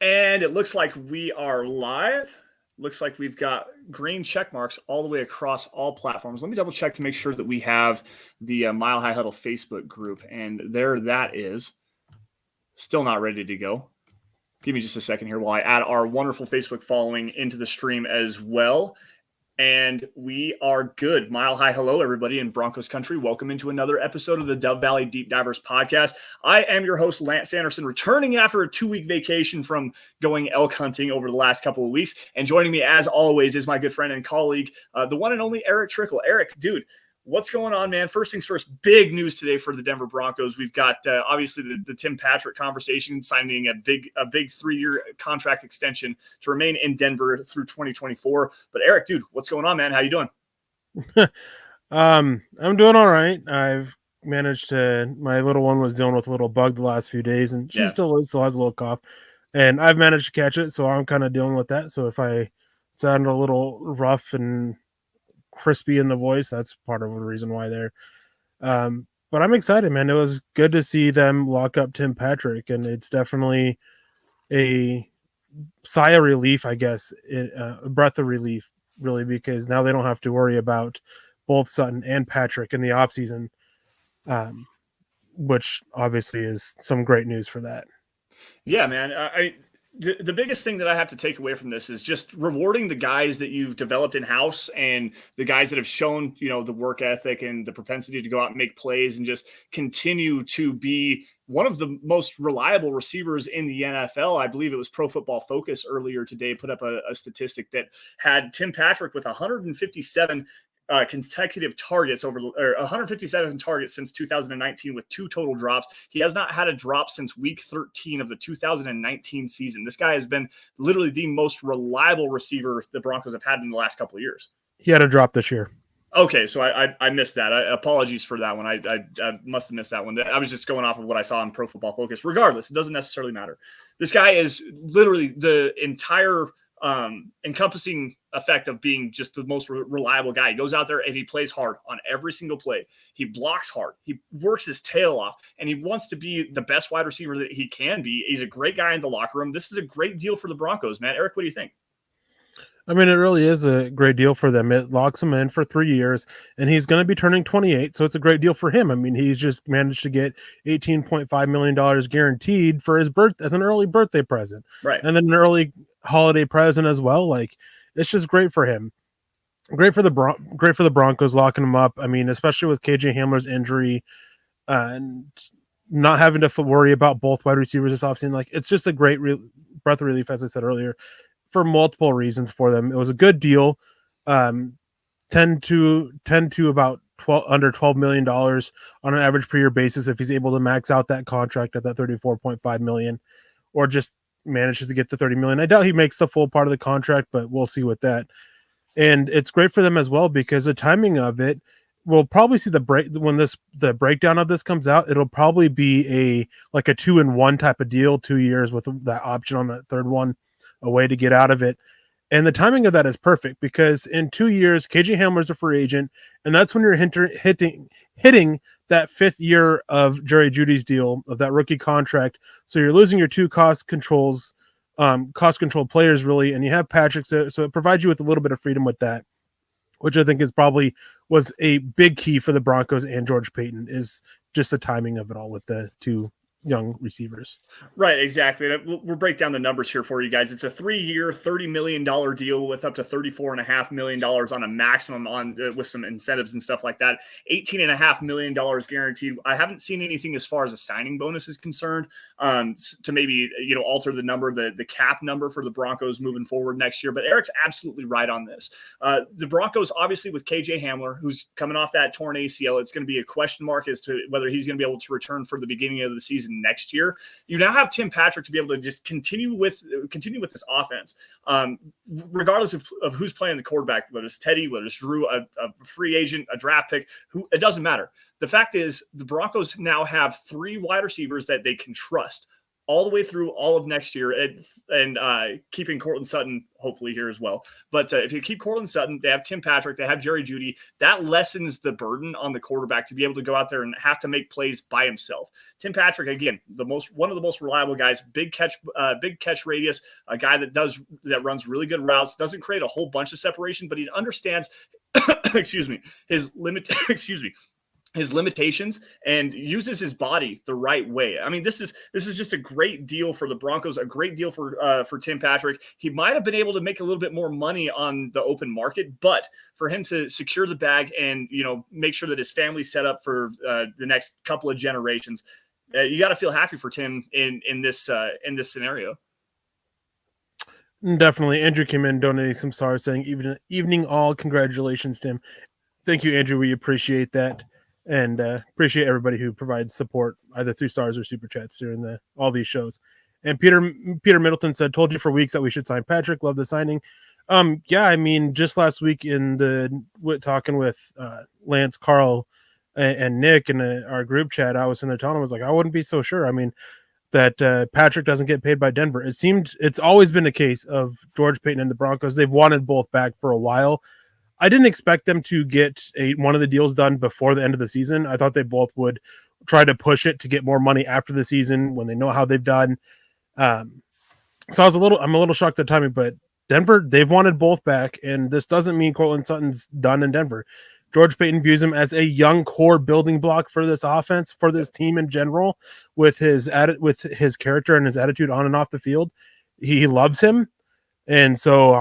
And it looks like we are live. Looks like we've got green check marks all the way across all platforms. Let me double check to make sure that we have the Mile High Huddle Facebook group. And there that is. Still not ready to go. Give me just a second here while I add our wonderful Facebook following into the stream as well. And we are good. Mile High hello, everybody in Broncos country. Welcome into another episode of the Dove Valley Deep Divers podcast. I am your host, Lance Sanderson, returning after a 2-week vacation from going elk hunting over the last couple of weeks. And joining me, as always, is my good friend and colleague, the one and only Erick Trickel. Erick, dude, what's going on, man? First things first, big news today for the Denver Broncos. We've got obviously the Tim Patrick conversation, signing a big 3-year contract extension to remain in Denver through 2024. But Erick, dude, what's going on, man? How you doing? I'm doing all right. I've managed to. My little one was dealing with a little bug the last few days, and she still has a little cough, and I've managed to catch it. So I'm kind of dealing with that. So if I sound a little rough and crispy in the voice, that's part of the reason why they're but I'm excited, man. It was good to see them lock up Tim Patrick, and it's definitely a sigh of relief, I guess, a breath of relief, really, because now they don't have to worry about both Sutton and Patrick in the offseason, which obviously is some great news for that. Yeah, man. The biggest thing that I have to take away from this is just rewarding the guys that you've developed in-house and the guys that have shown, the work ethic and the propensity to go out and make plays and just continue to be one of the most reliable receivers in the NFL. I believe it was Pro Football Focus earlier today put up a statistic that had Tim Patrick with 157 consecutive targets or 157 targets since 2019 with 2 total drops. He has not had a drop since week 13 of the 2019 season. This guy has been literally the most reliable receiver the Broncos have had in the last couple of years. He had a drop this year. Okay, so I missed that. Apologies for that one. I must have missed that one. I was just going off of what I saw on Pro Football Focus. Regardless, it doesn't necessarily matter. This guy is literally the entire encompassing effect of being just the most reliable guy. He goes out there and he plays hard on every single play. He blocks hard. He works his tail off, and he wants to be the best wide receiver that he can be. He's a great guy in the locker room. This is a great deal for the Broncos, man. Erick, what do you think? I mean, it really is a great deal for them. It locks him in for 3 years, and he's going to be turning 28, so it's a great deal for him. I mean, he's just managed to get $18.5 million guaranteed for his as an early birthday present, right? And then an early holiday present as well. Like, it's just great for him. Great for the Broncos locking him up. I mean, especially with KJ Hamler's injury and not having to worry about both wide receivers this offseason. Like, it's just a great breath of relief, as I said earlier, for multiple reasons for them. It was a good deal. 10 to about under $12 million on an average per year basis if he's able to max out that contract at that $34.5 million, or just manages to get the $30 million. I doubt he makes the full part of the contract, but we'll see with that. And it's great for them as well because the timing of it, we'll probably see the breakdown of this comes out. It'll probably be a 2-in-1 type of deal, 2 years with that option on that third one, a way to get out of it. And the timing of that is perfect because in 2 years, KJ Hamler's a free agent, and that's when you're hitting that 5th year of Jerry Jeudy's deal of that rookie contract. So you're losing your 2 cost control players really, and you have Patrick, so it provides you with a little bit of freedom with that, which I think was a big key for the Broncos and George Paton, is just the timing of it all with the 2 young receivers. Right, exactly. We'll break down the numbers here for you guys. It's a 3-year, $30 million deal with up to $34.5 million on a maximum with some incentives and stuff like that. $18.5 million guaranteed. I haven't seen anything as far as a signing bonus is concerned to maybe alter the number, the cap number for the Broncos moving forward next year. But Erick's absolutely right on this. The Broncos, obviously, with KJ Hamler, who's coming off that torn ACL, it's going to be a question mark as to whether he's going to be able to return for the beginning of the season next year. You now have Tim Patrick to be able to just continue with this offense, regardless of who's playing the quarterback, whether it's Teddy, whether it's Drew, a free agent, a draft pick, it doesn't matter. The fact is the Broncos now have 3 wide receivers that they can trust all the way through all of next year, and keeping Cortland Sutton hopefully here as well. But if you keep Cortland Sutton, they have Tim Patrick, they have Jerry Jeudy. That lessens the burden on the quarterback to be able to go out there and have to make plays by himself. Tim Patrick, again, one of the most reliable guys, big catch radius, a guy that runs really good routes, doesn't create a whole bunch of separation, but he understands his limitations and uses his body the right way. I mean, this is just a great deal for the Broncos, a great deal for Tim Patrick. He might have been able to make a little bit more money on the open market, but for him to secure the bag and, make sure that his family's set up for the next couple of generations, you got to feel happy for Tim in this scenario. Definitely. Andrew came in donating some stars saying evening all. Congratulations, Tim. Thank you, Andrew. We appreciate that. And appreciate everybody who provides support either through stars or super chats during all these shows. And Peter Middleton said, "Told you for weeks that we should sign Patrick. Love the signing." Yeah, I mean, just last week talking with Lance, Carl, and Nick in our group chat, I was in there telling him, I was like, I wouldn't be so sure. I mean, that Patrick doesn't get paid by Denver. It's always been a case of George Paton and the Broncos. They've wanted both back for a while. I didn't expect them to get one of the deals done before the end of the season. I thought they both would try to push it to get more money after the season when they know how they've done. So I'm a little shocked at the timing, but Denver, they've wanted both back, and this doesn't mean Cortland Sutton's done in Denver. George Paton views him as a young core building block for this offense, for this team in general, with his character and his attitude on and off the field. He loves him, and so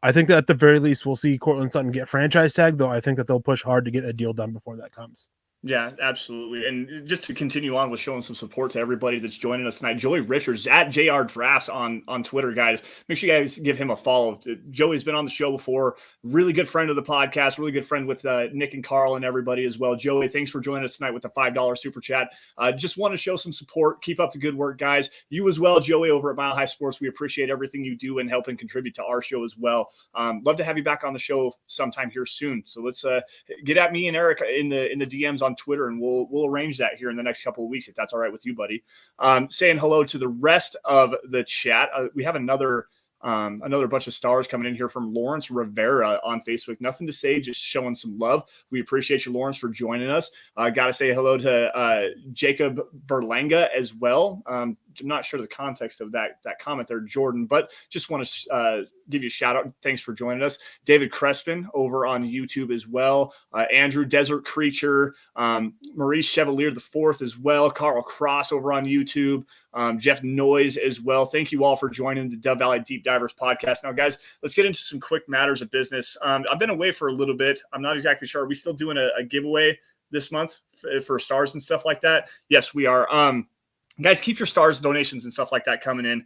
I think that at the very least we'll see Cortland Sutton get franchise tag, though I think that they'll push hard to get a deal done before that comes. Yeah, absolutely. And just to continue on with showing some support to everybody that's joining us tonight, Joey Richards at JR Drafts on Twitter, guys. Make sure you guys give him a follow. Joey's been on the show before. Really good friend of the podcast. Really good friend with Nick and Carl and everybody as well. Joey, thanks for joining us tonight with the $5 super chat. Just want to show some support. Keep up the good work, guys. You as well, Joey, over at Mile High Sports. We appreciate everything you do and helping contribute to our show as well. Love to have you back on the show sometime here soon. So let's get at me and Eric in the DMs on Twitter, and we'll arrange that here in the next couple of weeks if that's all right with you, buddy. Saying hello to the rest of the chat. We have another bunch of stars coming in here from Lawrence Rivera on Facebook. Nothing to say, just showing some love. We appreciate you, Lawrence, for joining us. Got to say hello to Jacob Berlanga as well. I'm not sure the context of that comment there, Jordan, but just want to give you a shout out. Thanks for joining us. David Crespin over on YouTube as well. Andrew Desert Creature, Maurice Chevalier the Fourth as well. Carl Cross over on YouTube. Jeff Noyes as well. Thank you all for joining the Dove Valley Deep Divers podcast. Now, guys, let's get into some quick matters of business. I've been away for a little bit. I'm not exactly sure. Are we still doing a giveaway this month for stars and stuff like that? Yes, we are. Guys, keep your stars, donations, and stuff like that coming in.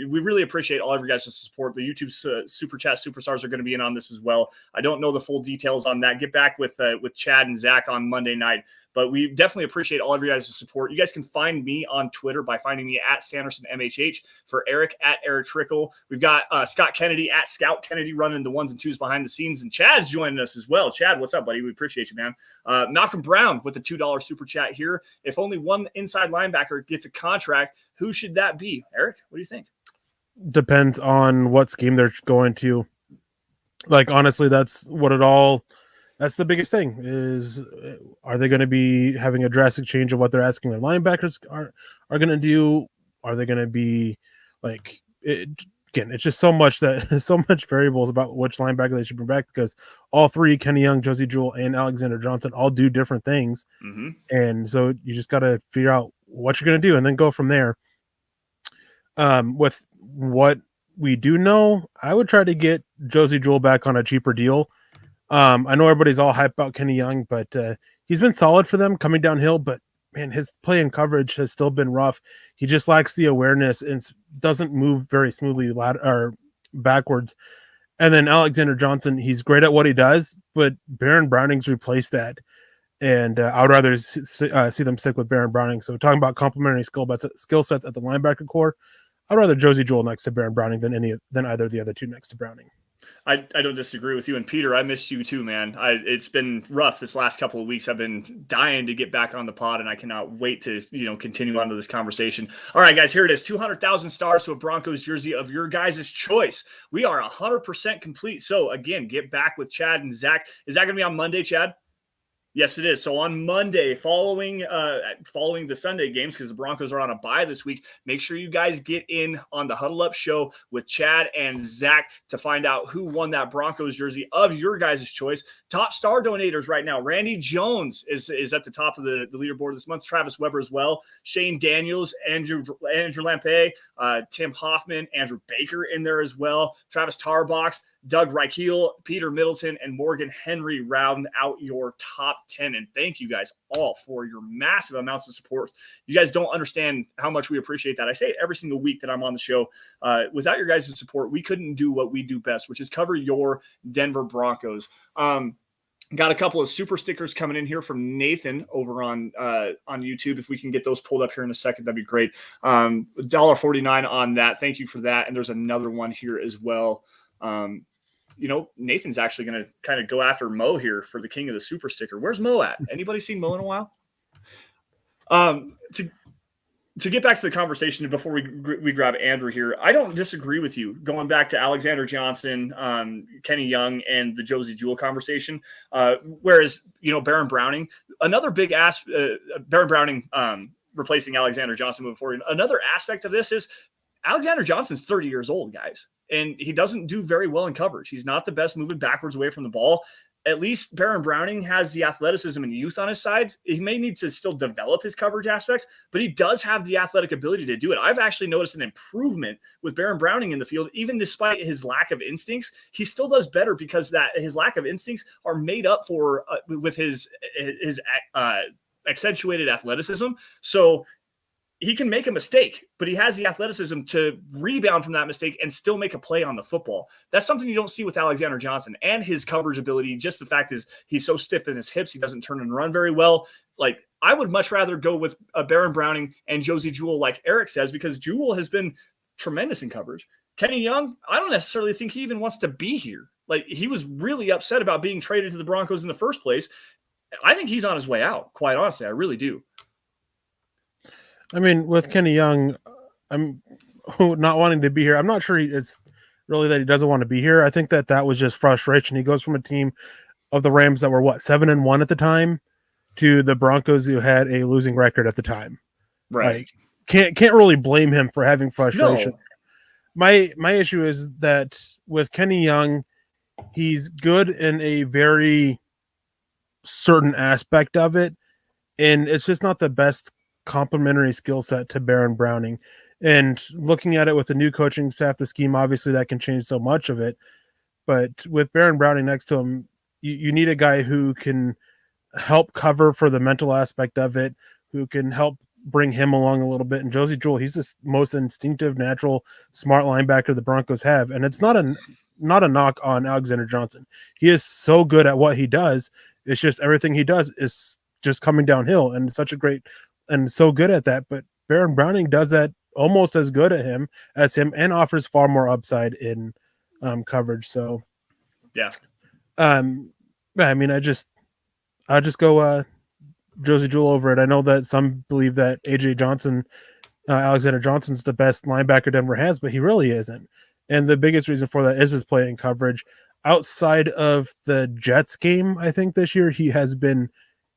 We really appreciate all of your guys' support. The YouTube Super Chat Superstars are going to be in on this as well. I don't know the full details on that. Get back with Chad and Zach on Monday night. But we definitely appreciate all of your guys' support. You guys can find me on Twitter by finding me at Sanderson MHH. For Eric, at Erick Trickel. We've got Scott Kennedy at Scout Kennedy running the ones and twos behind the scenes. And Chad's joining us as well. Chad, what's up, buddy? We appreciate you, man. Malcolm Brown with the $2 super chat here. If only one inside linebacker gets a contract, who should that be? Eric, what do you think? Depends on what scheme they're going to. Like, honestly, that's the biggest thing is, are they going to be having a drastic change of what they're asking their linebackers are going to do? Are they going to be like, again, it's just so much variables about which linebacker they should bring back, because all three, Kenny Young, Josie Jewell, and Alexander Johnson, all do different things. Mm-hmm. And so you just got to figure out what you're going to do and then go from there. With what we do know, I would try to get Josie Jewell back on a cheaper deal. I know everybody's all hyped about Kenny Young, but he's been solid for them coming downhill, but man, his play and coverage has still been rough. He just lacks the awareness and doesn't move very smoothly backwards. And then Alexander Johnson, he's great at what he does, but Baron Browning's replaced that. And I would rather see them stick with Baron Browning. So talking about complementary skill sets at the linebacker core, I'd rather Josie Jewell next to Baron Browning than either of the other two next to Browning. I don't disagree with you. And Peter, I missed you too, man. It's been rough this last couple of weeks. I've been dying to get back on the pod, and I cannot wait to continue on to this conversation. All right, guys, here it is: 200,000 stars to a Broncos jersey of your guys' choice. We are 100% complete. So again, get back with Chad and Zach. Is that going to be on Monday, Chad? Yes, it is. So on Monday, following the Sunday games, because the Broncos are on a bye this week, make sure you guys get in on the Huddle Up show with Chad and Zach to find out who won that Broncos jersey of your guys' choice. Top star donators right now: Randy Jones is at the top of the leaderboard this month. Travis Weber as well. Shane Daniels, Andrew Lampe, Tim Hoffman, Andrew Baker in there as well. Travis Tarbox, Doug Reichel, Peter Middleton, and Morgan Henry round out your top 10. And thank you guys all for your massive amounts of support. You guys don't understand how much we appreciate that. I say it every single week that I'm on the show. Without your guys' support, we couldn't do what we do best, which is cover your Denver Broncos. Got a couple of super stickers coming in here from Nathan over on YouTube. If we can get those pulled up here in a second, that'd be great. $1.49 on that. Thank you for that. And there's another one here as well. Nathan's actually going to kind of go after Mo here for the king of the super sticker. Where's Mo at? Anybody seen Mo in a while? To get back to the conversation before we grab Andrew here, I don't disagree with you. Going back to Alexander Johnson, Kenny Young, and the Josie Jewell conversation, whereas Baron Browning, another big Baron Browning replacing Alexander Johnson moving forward. Another aspect of this is Alexander Johnson's 30 years old, guys, and he doesn't do very well in coverage. He's not the best moving backwards away from the ball. At least Baron Browning has the athleticism and youth on his side. He may need to still develop his coverage aspects, but he does have the athletic ability to do it. I've actually noticed an improvement with Baron Browning in the field, even despite his lack of instincts. He still does better because his lack of instincts are made up for with his accentuated athleticism. So he can make a mistake, but he has the athleticism to rebound from that mistake and still make a play on the football. That's something you don't see with Alexander Johnson, and his coverage ability. Just the fact is he's so stiff in his hips. He doesn't turn and run very well. Like, I would much rather go with Baron Browning and Josie Jewell, like Eric says, because Jewell has been tremendous in coverage. Kenny Young, I don't necessarily think he even wants to be here. Like, he was really upset about being traded to the Broncos in the first place. I think he's on his way out, quite honestly. I really do. I mean, with Kenny Young, I'm not wanting to be here. I'm not sure it's really that he doesn't want to be here. I think that was just frustration. He goes from a team of the Rams that were 7-1 at the time to the Broncos who had a losing record at the time. Right. Like, can't really blame him for having frustration. No. My issue is that with Kenny Young, he's good in a very certain aspect of it, and it's just not the best complementary skill set to Baron Browning. And looking at it with the new coaching staff, the scheme, obviously that can change so much of it. But with Baron Browning next to him, you need a guy who can help cover for the mental aspect of it, who can help bring him along a little bit. And Josie Jewell, he's the most instinctive, natural, smart linebacker the Broncos have. And it's not a knock on Alexander Johnson. He is so good at what he does. It's just everything he does is just coming downhill, and it's such a great and so good at that. But Baron Browning does that almost as good at him as him, and offers far more upside in coverage. So yeah. I mean, I'll just go Josie Jewell over it. I know that some believe that Alexander Johnson's the best linebacker Denver has, but he really isn't. And the biggest reason for that is his play in coverage. Outside of the Jets game, I think this year he has been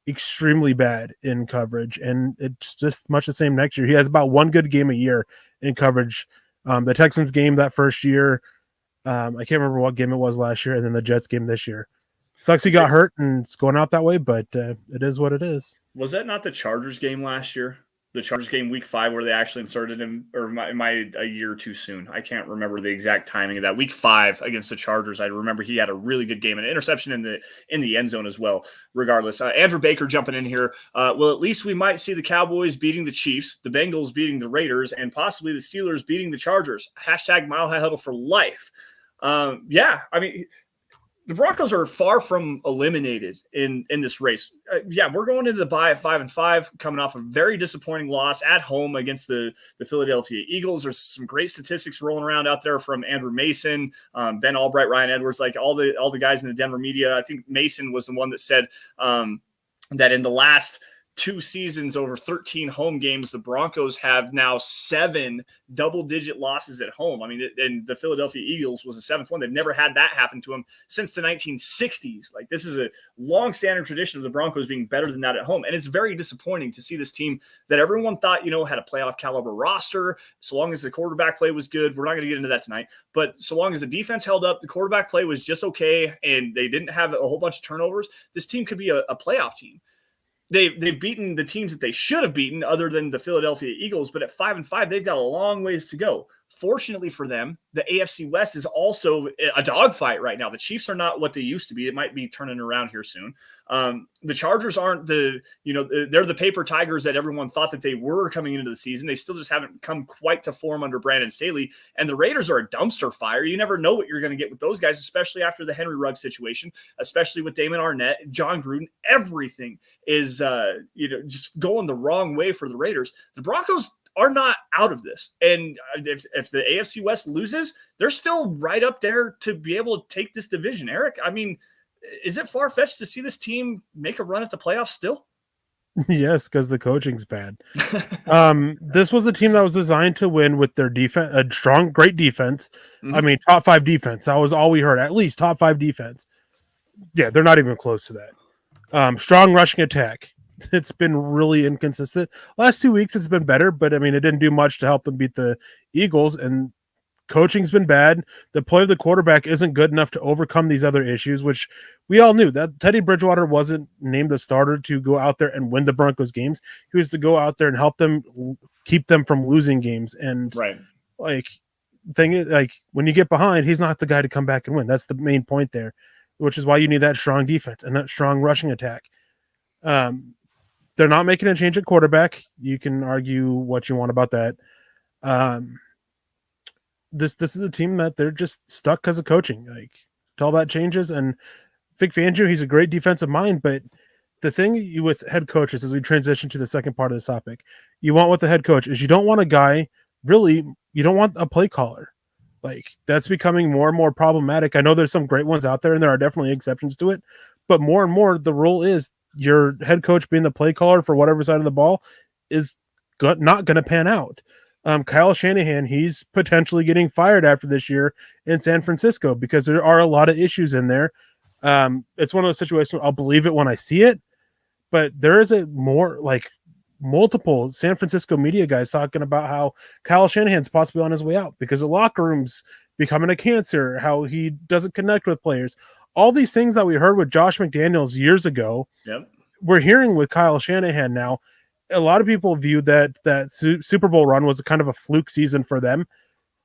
extremely bad in coverage, and it's just much the same next year. He has about one good game a year in coverage. The Texans game that first year, I can't remember what game it was last year, and then the Jets game this year. Sucks he got hurt and it's going out that way, but it is what it is. Was that not the Chargers game last year? The Chargers game week 5 where they actually inserted him, or am I a year too soon? I can't remember the exact timing of that. Week 5 against the Chargers, I remember he had a really good game, an interception in the end zone as well. Regardless, Andrew Baker jumping in here. Well, at least we might see the Cowboys beating the Chiefs, the Bengals beating the Raiders, and possibly the Steelers beating the Chargers. # Mile High Huddle for life. Yeah, I mean, the Broncos are far from eliminated in this race. Yeah, we're going into the bye at 5-5, coming off a very disappointing loss at home against the Philadelphia Eagles. There's some great statistics rolling around out there from Andrew Mason, Ben Albright, Ryan Edwards, like all the guys in the Denver media. I think Mason was the one that said that in the last 2 seasons, over 13 home games, the Broncos have now 7 double-digit losses at home. I mean, and the Philadelphia Eagles was the 7th one. They've never had that happen to them since the 1960s. Like, this is a long-standing tradition of the Broncos being better than that at home. And it's very disappointing to see this team that everyone thought, had a playoff caliber roster. So long as the quarterback play was good, we're not going to get into that tonight. But so long as the defense held up, the quarterback play was just okay, and they didn't have a whole bunch of turnovers, this team could be a playoff team. They've beaten the teams that they should have beaten other than the Philadelphia Eagles, but at 5-5, they've got a long ways to go. Fortunately for them, the AFC West is also a dogfight right now. The Chiefs are not what they used to be. It might be turning around here soon. The Chargers aren't they're the paper tigers that everyone thought that they were coming into the season. They still just haven't come quite to form under Brandon Staley. And the Raiders are a dumpster fire. You never know what you're going to get with those guys, especially after the Henry Ruggs situation, especially with Damon Arnett, John Gruden. Everything is just going the wrong way for the Raiders. The Broncos are not out of this. And if the AFC West loses, they're still right up there to be able to take this division. Eric, I mean, is it far-fetched to see this team make a run at the playoffs still? Yes, because the coaching's bad. This was a team that was designed to win with their defense, a strong, great defense. Mm-hmm. I mean, top 5 defense. That was all we heard, at least top 5 defense. Yeah, they're not even close to that. Strong rushing attack. It's been really inconsistent. Last 2 weeks, it's been better, but I mean, it didn't do much to help them beat the Eagles, and coaching's been bad. The play of the quarterback isn't good enough to overcome these other issues, which we all knew. That Teddy Bridgewater wasn't named the starter to go out there and win the Broncos games. He was to go out there and help them keep them from losing games. And right. When you get behind, he's not the guy to come back and win. That's the main point there, which is why you need that strong defense and that strong rushing attack. They're not making a change at quarterback. You can argue what you want about that. This is a team that they're just stuck because of coaching. Like, till that changes, and Vic Fangio, he's a great defensive mind, but the thing with head coaches, as we transition to the second part of this topic, you want with the head coach is you don't want a guy, really, you don't want a play caller. Like, that's becoming more and more problematic. I know there's some great ones out there, and there are definitely exceptions to it, but more and more the rule is your head coach being the play caller for whatever side of the ball is not going to pan out. Kyle Shanahan, he's potentially getting fired after this year in San Francisco because there are a lot of issues in there. It's one of those situations I'll believe it when I see it, but there is multiple San Francisco media guys talking about how Kyle Shanahan's possibly on his way out because the locker room's becoming a cancer, how he doesn't connect with players. All these things that we heard with Josh McDaniels years ago, yep, we're hearing with Kyle Shanahan now. A lot of people view that Super Bowl run was a kind of a fluke season for them.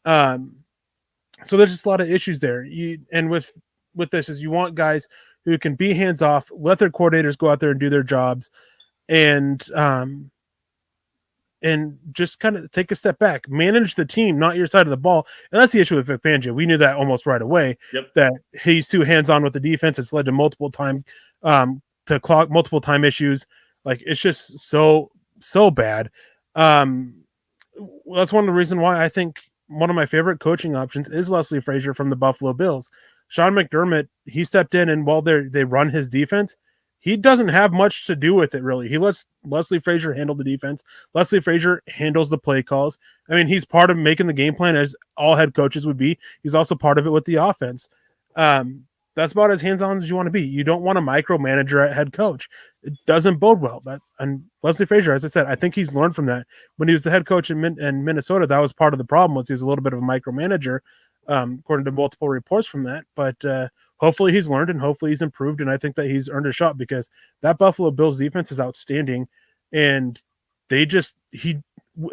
So there's just a lot of issues there. And with this is you want guys who can be hands off, let their coordinators go out there and do their jobs, and just kind of take a step back, manage the team, not your side of the ball. And that's the issue with Vic Fangio. We knew that almost right away. Yep. That he's too hands on with the defense. It's led to multiple time issues. Like, it's just so bad. That's one of the reasons why I think one of my favorite coaching options is Leslie Frazier from the Buffalo Bills. Sean McDermott, he stepped in, and while they run his defense, he doesn't have much to do with it, really. He lets Leslie Frazier handle the defense. Leslie Frazier handles the play calls. I mean, he's part of making the game plan, as all head coaches would be. He's also part of it with the offense. That's about as hands-on as you want to be. You don't want a micromanager at head coach. It doesn't bode well. And Leslie Frazier, as I said, I think he's learned from that. When he was the head coach in Minnesota, that was part of the problem, was he was a little bit of a micromanager, according to multiple reports from that. But hopefully he's learned, and hopefully he's improved, and I think that he's earned a shot, because that Buffalo Bills defense is outstanding, and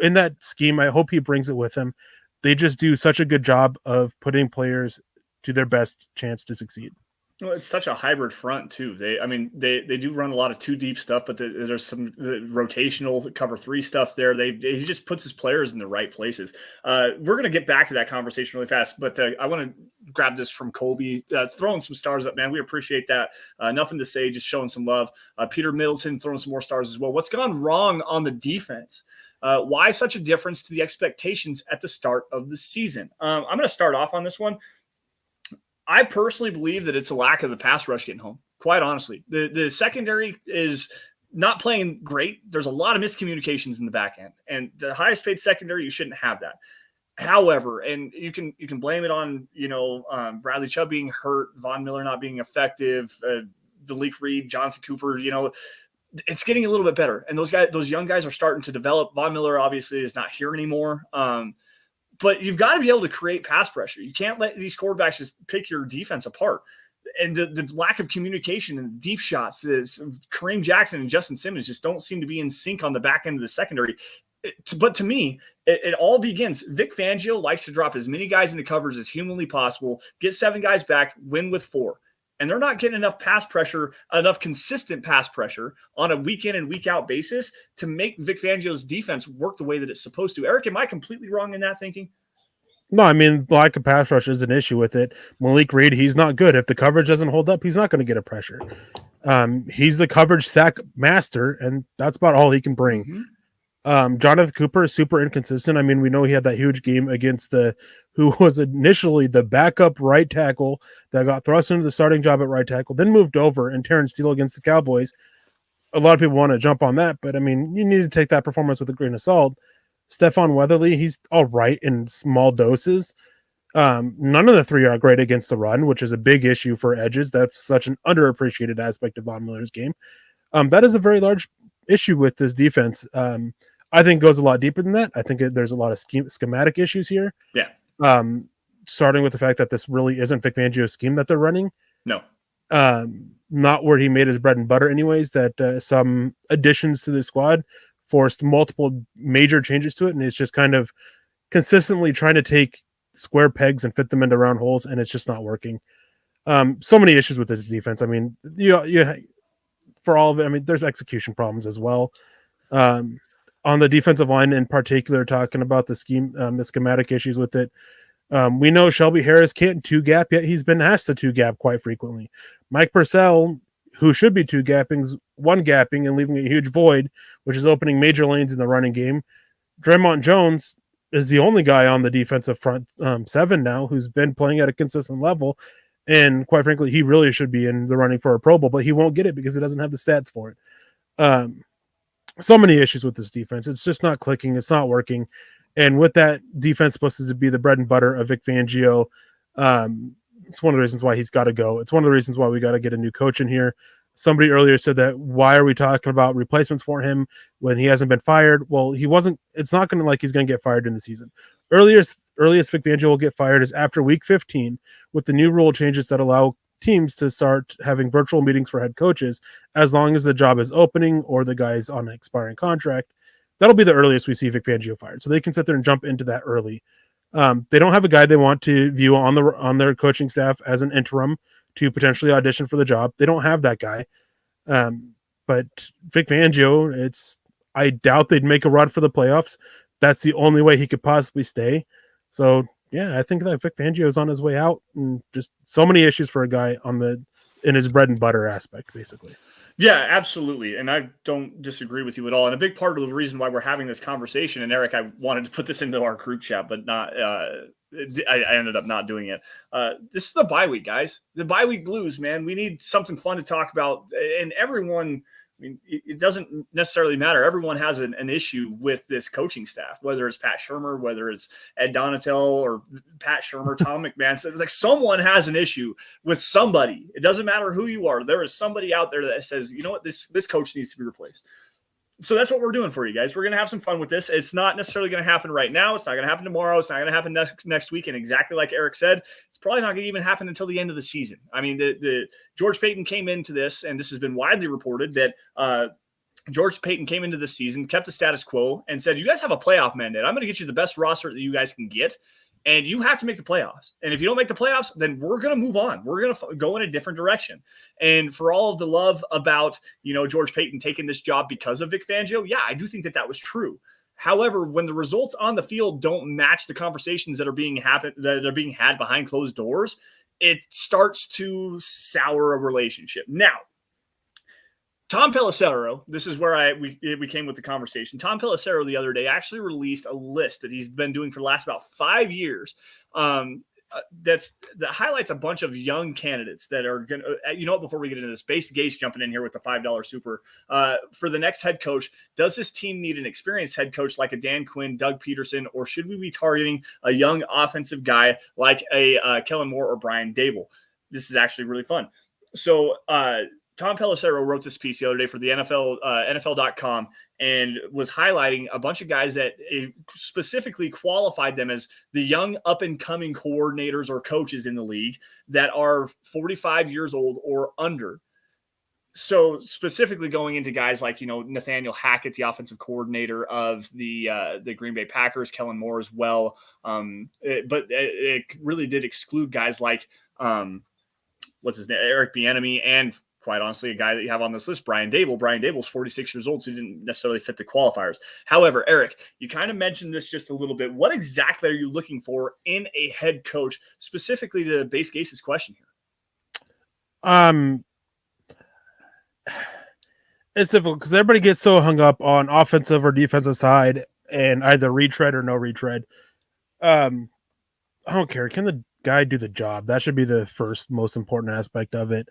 in that scheme, I hope he brings it with him. They just do such a good job of putting players to their best chance to succeed. Well, it's such a hybrid front too. They do run a lot of two deep stuff, but there's some rotational cover three stuff there. He just puts his players in the right places. We're gonna get back to that conversation really fast, but I want to grab this from Colby, throwing some stars up, man. We appreciate that. Nothing to say, just showing some love. Peter Middleton throwing some more stars as well. What's gone wrong on the defense? Why such a difference to the expectations at the start of the season? I'm going to start off on this one. I personally believe that it's a lack of the pass rush getting home. Quite honestly, the secondary is not playing great. There's a lot of miscommunications in the back end, and the highest paid secondary, you shouldn't have that. However, and you can blame it on Bradley Chubb being hurt, Von Miller not being effective, Malik Reed, Jonathan Cooper. It's getting a little bit better, and those young guys are starting to develop. Von Miller obviously is not here anymore. But you've got to be able to create pass pressure. You can't let these quarterbacks just pick your defense apart. And the lack of communication and deep shots, Kareem Jackson and Justin Simmons just don't seem to be in sync on the back end of the secondary. But to me, it all begins. Vic Fangio likes to drop as many guys into coverage as humanly possible, get 7 guys back, win with 4. And they're not getting enough pass pressure, enough consistent pass pressure on a week in and week out basis to make Vic Fangio's defense work the way that it's supposed to. Eric, am I completely wrong in that thinking? No, I mean, lack of pass rush is an issue with it. Malik Reed, he's not good. If the coverage doesn't hold up, he's not going to get a pressure. He's the coverage sack master, and that's about all he can bring. Mm-hmm. Jonathan Cooper is super inconsistent. I mean, we know he had that huge game against who was initially the backup right tackle that got thrust into the starting job at right tackle, then moved over, and Terrence Steele against the Cowboys. A lot of people want to jump on that, but I mean, you need to take that performance with a grain of salt. Stephon Weatherly, he's all right in small doses. None of the 3 are great against the run, which is a big issue for edges. That's such an underappreciated aspect of Von Miller's game. That is a very large issue with this defense. I think goes a lot deeper than that. I think there's a lot of schematic issues here. Yeah. Starting with the fact that this really isn't Vic Fangio's scheme that they're running. No. Not where he made his bread and butter anyways, that some additions to the squad forced multiple major changes to it, and it's just kind of consistently trying to take square pegs and fit them into round holes, and it's just not working. So many issues with this defense. I mean, for all of it, I mean, there's execution problems as well. On the defensive line in particular, talking about the schematic issues with it. We know Shelby Harris can't 2-gap, yet he's been asked to 2-gap quite frequently. Mike Purcell, who should be 2-gapping, 1-gapping and leaving a huge void, which is opening major lanes in the running game. Draymond Jones is the only guy on the defensive front 7 now who's been playing at a consistent level. And quite frankly, he really should be in the running for a Pro Bowl, but he won't get it because he doesn't have the stats for it. So many issues with this defense. It's just not clicking. It's not working. And with that defense supposed to be the bread and butter of Vic Fangio, it's one of the reasons why he's got to go. It's one of the reasons why we got to get a new coach in here. Somebody earlier said that why are we talking about replacements for him when he hasn't been fired? Well, he wasn't. It's not going to like he's going to get fired in the season. Earliest Vic Fangio will get fired is after week 15 with the new rule changes that allow teams to start having virtual meetings for head coaches as long as the job is opening or the guy's on an expiring contract. That'll be the earliest we see Vic Fangio fired. So they can sit there and jump into that early. They don't have a guy they want to view on their coaching staff as an interim to potentially audition for the job. They don't have that guy. But Vic Fangio, I doubt they'd make a run for the playoffs. That's the only way he could possibly stay. So yeah, I think that Vic Fangio is on his way out, and just so many issues for a guy in his bread and butter aspect, basically. Yeah, absolutely. And I don't disagree with you at all. And a big part of the reason why we're having this conversation, and Eric, I wanted to put this into our group chat, but I ended up not doing it. This is the bye week, guys. The bye week blues, man. We need something fun to talk about. And everyone, I mean, it doesn't necessarily matter. Everyone has an issue with this coaching staff, whether it's Pat Shurmur, whether it's Ed Donatel or Pat Shurmur, Tom McMahon. So it's like someone has an issue with somebody. It doesn't matter who you are. There is somebody out there that says, you know what, this coach needs to be replaced. So that's what we're doing for you guys. We're going to have some fun with this. It's not necessarily going to happen right now. It's not going to happen tomorrow. It's not going to happen next week. And exactly like Eric said, it's probably not going to even happen until the end of the season. I mean, the George Paton came into this, and this has been widely reported that George Paton came into the season, kept the status quo, and said, you guys have a playoff mandate. I'm going to get you the best roster that you guys can get. and you have to make the playoffs. And if you don't make the playoffs, then we're going to move on. We're going to go in a different direction. And for all of the love about, George Paton taking this job because of Vic Fangio, yeah, I do think that was true. However, when the results on the field don't match the conversations that are being had behind closed doors, it starts to sour a relationship. Now, Tom Pelissero, this is where we came with the conversation. Tom Pelissero the other day actually released a list that he's been doing for the last about 5 years. That highlights a bunch of young candidates that are going to, before we get into this, Base Gase jumping in here with the $5 super for the next head coach. Does this team need an experienced head coach like a Dan Quinn, Doug Peterson, or should we be targeting a young offensive guy like a Kellen Moore or Brian Dable? This is actually really fun. So, Tom Pelissero wrote this piece the other day for the NFL.com and was highlighting a bunch of guys that specifically qualified them as the young up-and-coming coordinators or coaches in the league that are 45 years old or under. So specifically going into guys like, Nathaniel Hackett, the offensive coordinator of the Green Bay Packers, Kellen Moore as well. But it really did exclude guys like, what's his name, Eric Bieniemy, and quite honestly, a guy that you have on this list, Brian Dable. Brian Dable's 46 years old, so he didn't necessarily fit the qualifiers. However, Eric, you kind of mentioned this just a little bit. What exactly are you looking for in a head coach, specifically to Base Gase's question here? It's difficult because everybody gets so hung up on offensive or defensive side and either retread or no retread. I don't care. Can the guy do the job? That should be the first most important aspect of it.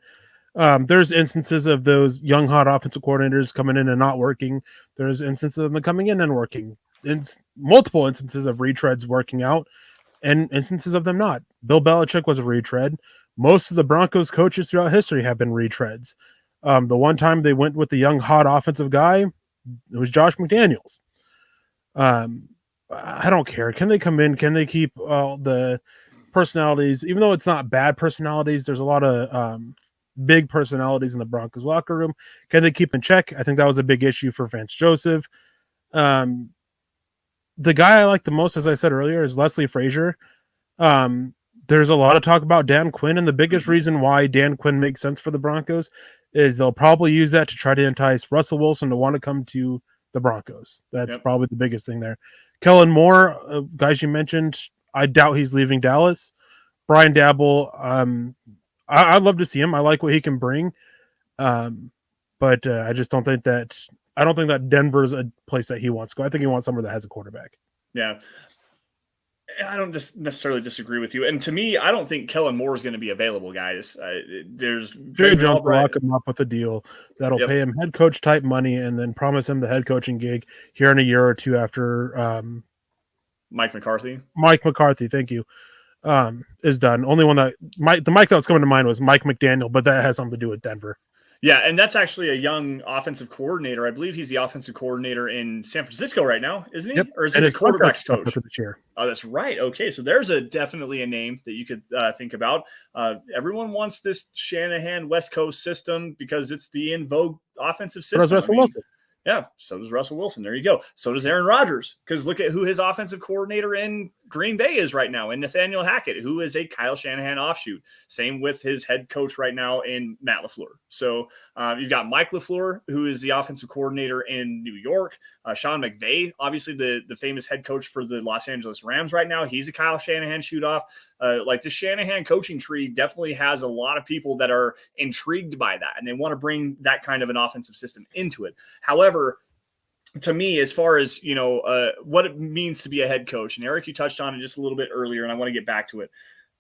There's instances of those young, hot offensive coordinators coming in and not working. There's instances of them coming in and working. Multiple instances of retreads working out and instances of them not. Bill Belichick was a retread. Most of the Broncos coaches throughout history have been retreads. The one time they went with the young, hot offensive guy, it was Josh McDaniels. I don't care. Can they come in? Can they keep all the personalities? Even though it's not bad personalities, there's a lot of big personalities in the Broncos locker room. Can they keep in check? I think that was a big issue for Vance Joseph. The guy I like the most, as I said earlier, is Leslie Frazier. There's a lot of talk about Dan Quinn, and the biggest reason why Dan Quinn makes sense for the Broncos is they'll probably use that to try to entice Russell Wilson to want to come to the Broncos. That's probably the biggest thing there. Kellen Moore, guys you mentioned, I doubt he's leaving Dallas. Brian Dable, I'd love to see him. I like what he can bring. But I just don't think that Denver's a place that he wants to go. I think he wants somewhere that has a quarterback. Yeah. I don't just necessarily disagree with you. And to me, I don't think Kellen Moore is going to be available, guys. There's Jerry Jones will lock him up with a deal that'll pay him head coach type money and then promise him the head coaching gig here in a year or two after Mike McCarthy. Mike McCarthy, thank you. Is done. Only one that the Mike that was coming to mind was Mike McDaniel, but that has something to do with Denver. Yeah, and that's actually a young offensive coordinator. I believe he's the offensive coordinator in San Francisco right now, isn't he? Yep. Or is he the quarterback's coach? Year. Oh, that's right. Okay, so there's definitely a name that you could think about. Everyone wants this Shanahan West Coast system because it's the in vogue offensive system. Russell Wilson. Yeah, so does Russell Wilson. There you go. So does Aaron Rodgers, because look at who his offensive coordinator in Green Bay is right now, and Nathaniel Hackett, who is a Kyle Shanahan offshoot. Same with his head coach right now in Matt LaFleur. So you've got Mike LaFleur, who is the offensive coordinator in New York. Sean McVay, obviously the famous head coach for the Los Angeles Rams right now. He's a Kyle Shanahan shoot-off. Like the Shanahan coaching tree definitely has a lot of people that are intrigued by that, and they want to bring that kind of an offensive system into it. However, to me, as far as, what it means to be a head coach, and Eric, you touched on it just a little bit earlier, and I want to get back to it.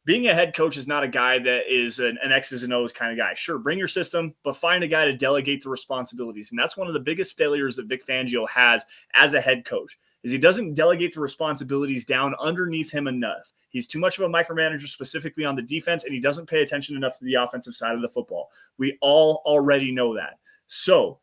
Being a head coach is not a guy that is an X's and O's kind of guy. Sure, bring your system, but find a guy to delegate the responsibilities. And that's one of the biggest failures that Vic Fangio has as a head coach, is he doesn't delegate the responsibilities down underneath him enough. He's too much of a micromanager, specifically on the defense, and he doesn't pay attention enough to the offensive side of the football. We all already know that. So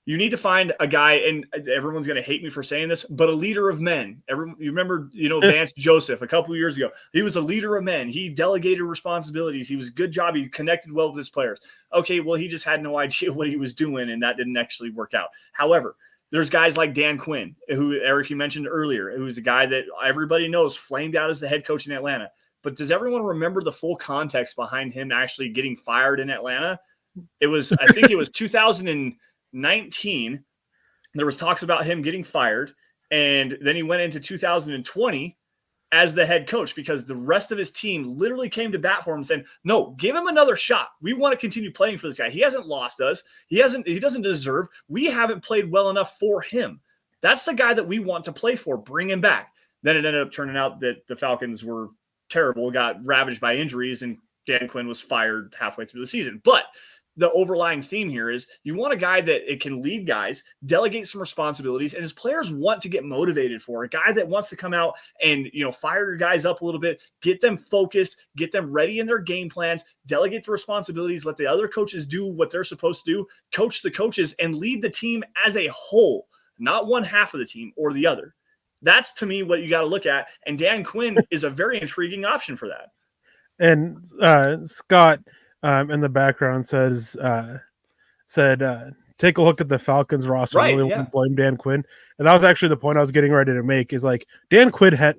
you need to find a guy, and everyone's going to hate me for saying this, but a leader of men. You remember, Vance Joseph a couple of years ago. He was a leader of men. He delegated responsibilities. He was a good job. He connected well with his players. Okay, well, he just had no idea what he was doing, and that didn't actually work out. However, There's guys like Dan Quinn, who Eric, you mentioned earlier, who's a guy that everybody knows flamed out as the head coach in Atlanta. But does everyone remember the full context behind him actually getting fired in Atlanta? I think it was 2019. There was talks about him getting fired. And then he went into 2020 as the head coach because the rest of his team literally came to bat for him saying, no, give him another shot. We want to continue playing for this guy. He hasn't lost us. He doesn't deserve. We haven't played well enough for him. That's the guy that we want to play for. Bring him back. Then it ended up turning out that the Falcons were terrible, got ravaged by injuries, and Dan Quinn was fired halfway through the season. But the overlying theme here is you want a guy that it can lead guys, delegate some responsibilities, and his players want to get motivated for a guy that wants to come out and, fire your guys up a little bit, get them focused, get them ready in their game plans, delegate the responsibilities, let the other coaches do what they're supposed to do, coach the coaches, and lead the team as a whole, not one half of the team or the other. That's, to me, what you got to look at. And Dan Quinn is a very intriguing option for that. And Scott in the background said, take a look at the Falcons roster. Right, I really want to blame Dan Quinn. And that was actually the point I was getting ready to make is like Dan Quinn had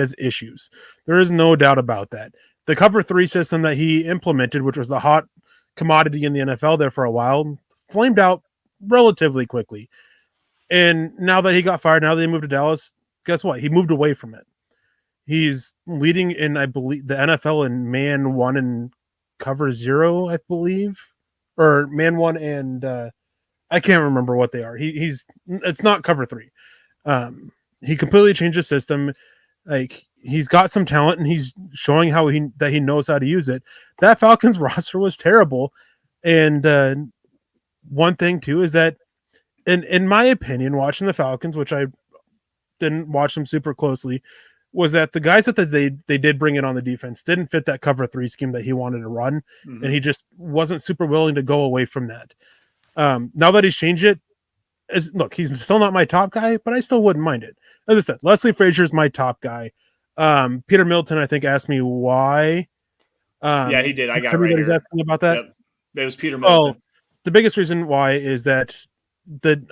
his issues. There is no doubt about that. The cover 3 system that he implemented, which was the hot commodity in the NFL there for a while, flamed out relatively quickly. And now that he got fired, now that he moved to Dallas, guess what? He moved away from it. He's leading in, I believe, the NFL in man 1 and cover 0, I believe, or man 1 and I can't remember what they are. It's not cover 3. He completely changed the system. Like, he's got some talent and he's showing that he knows how to use it. That Falcons roster was terrible. And one thing too is that in my opinion, watching the Falcons, which I didn't watch them super closely, was that the guys that they did bring in on the defense didn't fit that cover 3 scheme that he wanted to run. Mm-hmm. And he just wasn't super willing to go away from that. Now that he's changed it, he's still not my top guy, but I still wouldn't mind it. As I said, Leslie Frazier is my top guy. Peter Milton, I think, asked me why. Yeah, he did. I got it right here. Asking about that. Yep. It was Peter Milton. Oh, the biggest reason why is that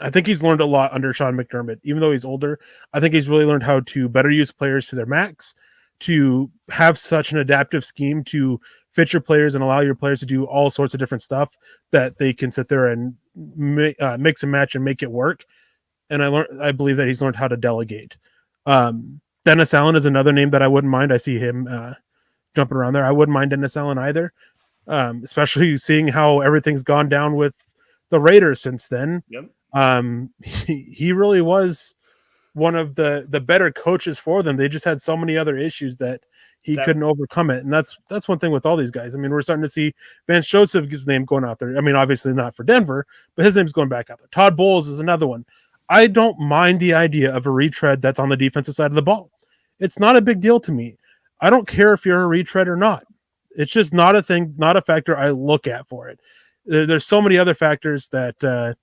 I think he's learned a lot under Sean McDermott. Even though he's older, I think he's really learned how to better use players to their max, to have such an adaptive scheme to fit your players and allow your players to do all sorts of different stuff that they can sit there and mix and match and make it work. And I believe that he's learned how to delegate. Dennis Allen is another name that I wouldn't mind. I see him jumping around there. I wouldn't mind Dennis Allen either, especially seeing how everything's gone down with the Raiders since then. Yep. He really was one of the better coaches for them. They just had so many other issues that he couldn't overcome it. And that's one thing with all these guys. I mean, we're starting to see Vance Joseph's name going out there. I mean, obviously not for Denver, but his name's going back out there. Todd Bowles is another one. I don't mind the idea of a retread that's on the defensive side of the ball. It's not a big deal to me. I don't care if you're a retread or not. It's just not a thing, not a factor I look at for it. There's so many other factors that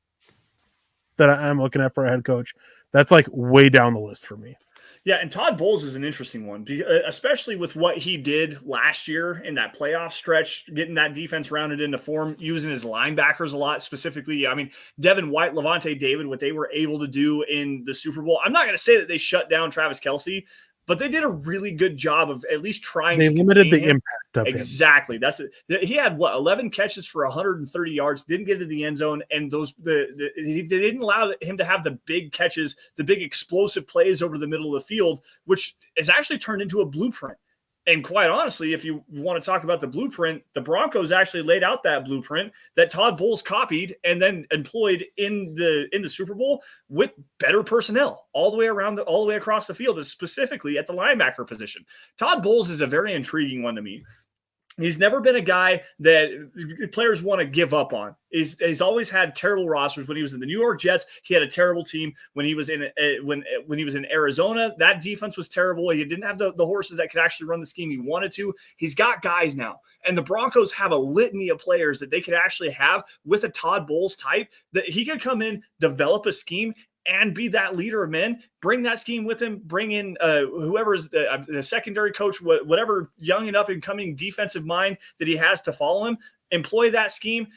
I'm looking at for a head coach. That's like way down the list for me. Yeah, and Todd Bowles is an interesting one, especially with what he did last year in that playoff stretch, getting that defense rounded into form, using his linebackers a lot specifically. I mean, Devin White, Levante David, what they were able to do in the Super Bowl. I'm not going to say that they shut down Travis Kelce, but they did a really good job of at least trying to limited the impact of exactly. Him. That's it. He had 11 catches for 130 yards, didn't get to the end zone, and they didn't allow him to have the big catches, the big explosive plays over the middle of the field, which is actually turned into a blueprint. And quite honestly, if you want to talk about the blueprint, the Broncos actually laid out that blueprint that Todd Bowles copied and then employed in the Super Bowl with better personnel all the way around, all the way across the field, specifically at the linebacker position. Todd Bowles is a very intriguing one to me. He's never been a guy that players want to give up on. He's always had terrible rosters. When he was in the New York Jets, he had a terrible team. When he was in when he was in Arizona, that defense was terrible. He didn't have the horses that could actually run the scheme he wanted to. He's got guys now, and the Broncos have a litany of players that they could actually have with a Todd Bowles type that he could come in, develop a scheme, and be that leader of men, bring that scheme with him, bring in whoever's the secondary coach, whatever young and up and coming defensive mind that he has to follow him, employ that scheme,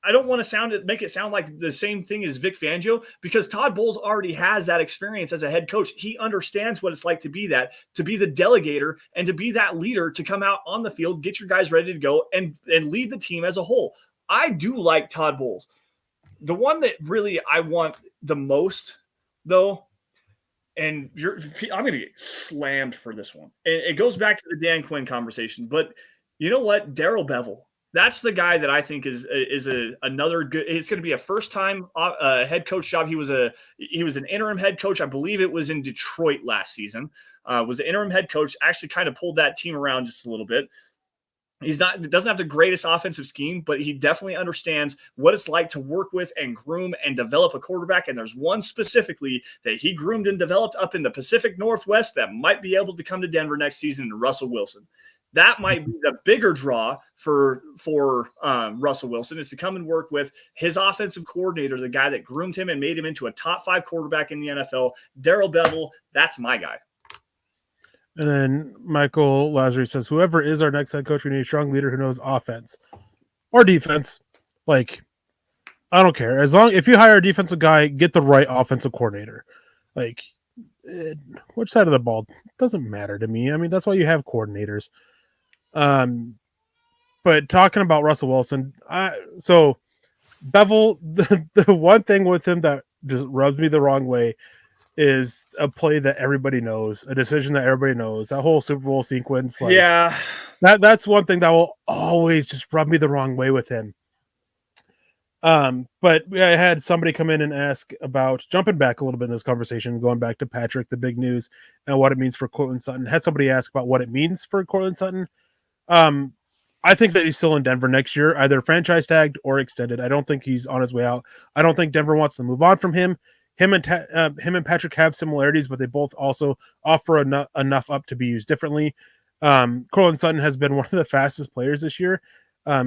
I don't want to make it sound like the same thing as Vic Fangio, because Todd Bowles already has that experience as a head coach. He understands what it's like to be the delegator, and to be that leader, to come out on the field, get your guys ready to go, and lead the team as a whole. I do like Todd Bowles. The one that really I want the most, though, and I'm going to get slammed for this one. It goes back to the Dan Quinn conversation, but you know what? Darrell Bevell. That's the guy that I think is another good. It's going to be a first time head coach job. He was an interim head coach. I believe it was in Detroit last season. Was an interim head coach. Actually, kind of pulled that team around just a little bit. Doesn't have the greatest offensive scheme, but he definitely understands what it's like to work with and groom and develop a quarterback. And there's one specifically that he groomed and developed up in the Pacific Northwest that might be able to come to Denver next season, and Russell Wilson. That might be the bigger draw for Russell Wilson, is to come and work with his offensive coordinator, the guy that groomed him and made him into a top 5 quarterback in the NFL, Darrell Bevell. That's my guy. And then Michael Lazary says, whoever is our next head coach, we need a strong leader who knows offense or defense. Like, I don't care. If you hire a defensive guy, get the right offensive coordinator. Like, which side of the ball doesn't matter to me. I mean, that's why you have coordinators. But talking about Russell Wilson, so Bevell, the one thing with him that just rubs me the wrong way is a play that everybody knows, a decision that everybody knows, that whole Super Bowl sequence. Like, yeah, that's one thing that will always just rub me the wrong way with him. But I had somebody come in and ask about, jumping back a little bit in this conversation, going back to Patrick, the big news, and what it means for Courtland Sutton. Had somebody ask about what it means for Courtland Sutton. I think that he's still in Denver next year, either franchise tagged or extended. I don't think he's on his way out. I don't think Denver wants to move on from him. Him and Patrick have similarities, but they both also offer enough up to be used differently. Courtland Sutton has been one of the fastest players this year.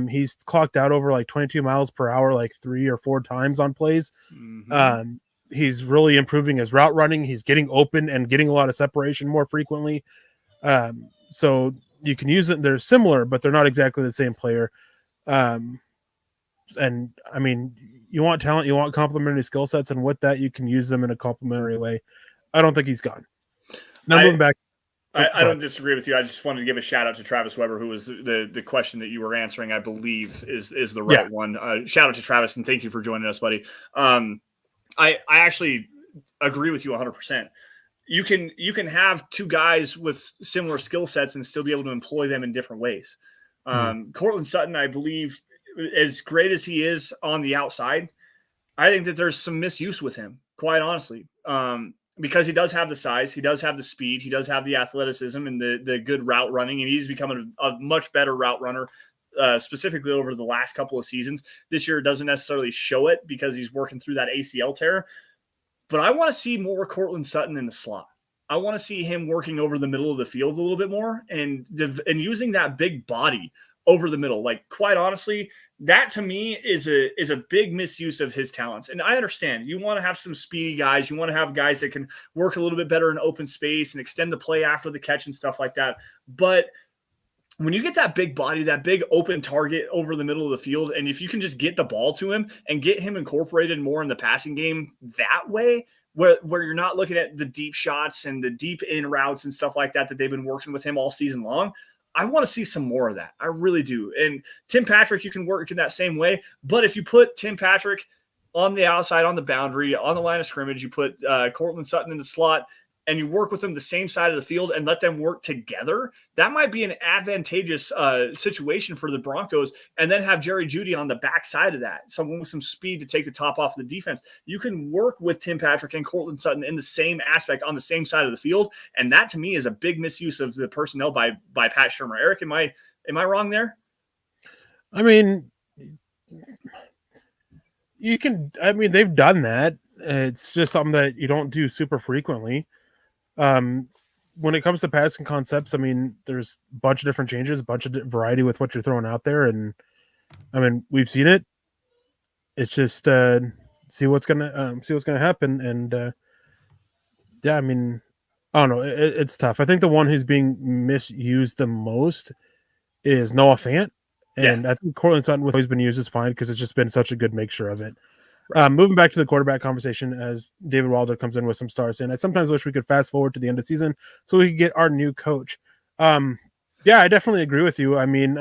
He's clocked out over like 22 miles per hour, like 3 or 4 times on plays. Mm-hmm. He's really improving his route running. He's getting open and getting a lot of separation more frequently. So you can use it. They're similar, but they're not exactly the same player. And I mean, you want talent, you want complementary skill sets, and with that, you can use them in a complementary way. I don't think he's gone. Now moving back. I don't disagree with you. I just wanted to give a shout out to Travis Weber, who was the question that you were answering, I believe is the right one. Shout out to Travis, and thank you for joining us, buddy. I actually agree with you 100%. You can have 2 guys with similar skill sets and still be able to employ them in different ways. Courtland Sutton, I believe, as great as he is on the outside, I think that there's some misuse with him, quite honestly. Because he does have the size, he does have the speed, he does have the athleticism and the good route running, and he's becoming a much better route runner, specifically over the last couple of seasons. This year doesn't necessarily show it because he's working through that ACL tear. But I want to see more Courtland Sutton in the slot. I want to see him working over the middle of the field a little bit more and using that big body over the middle. Like, quite honestly, that to me is a big misuse of his talents. And I understand you want to have some speedy guys. You want to have guys that can work a little bit better in open space and extend the play after the catch and stuff like that. But when you get that big body, that big open target over the middle of the field, and if you can just get the ball to him and get him incorporated more in the passing game that way, where you're not looking at the deep shots and the deep in routes and stuff like that they've been working with him all season long, I want to see some more of that. I really do. And Tim Patrick, you can work in that same way. But if you put Tim Patrick on the outside, on the boundary, on the line of scrimmage, you put Courtland Sutton in the slot, and you work with them the same side of the field and let them work together, that might be an advantageous situation for the Broncos. And then have Jerry Jeudy on the backside of that, someone with some speed to take the top off the defense. You can work with Tim Patrick and Courtland Sutton in the same aspect on the same side of the field. And that to me is a big misuse of the personnel by Pat Shurmur. Eric, am I wrong there? I mean, they've done that. It's just something that you don't do super frequently. When it comes to passing concepts, I mean, there's a bunch of different changes, a bunch of variety with what you're throwing out there. And I mean, we've seen it. It's just, see what's going to happen. And, yeah, I mean, I don't know. It's tough. I think the one who's being misused the most is Noah Fant. And I think Cortland Sutton, with always been used, is fine because it's just been such a good mixture of it. Right. Moving back to the quarterback conversation, as David Wilder comes in with some stars, and I sometimes wish we could fast forward to the end of the season so we could get our new coach. Yeah, I definitely agree with you. I mean,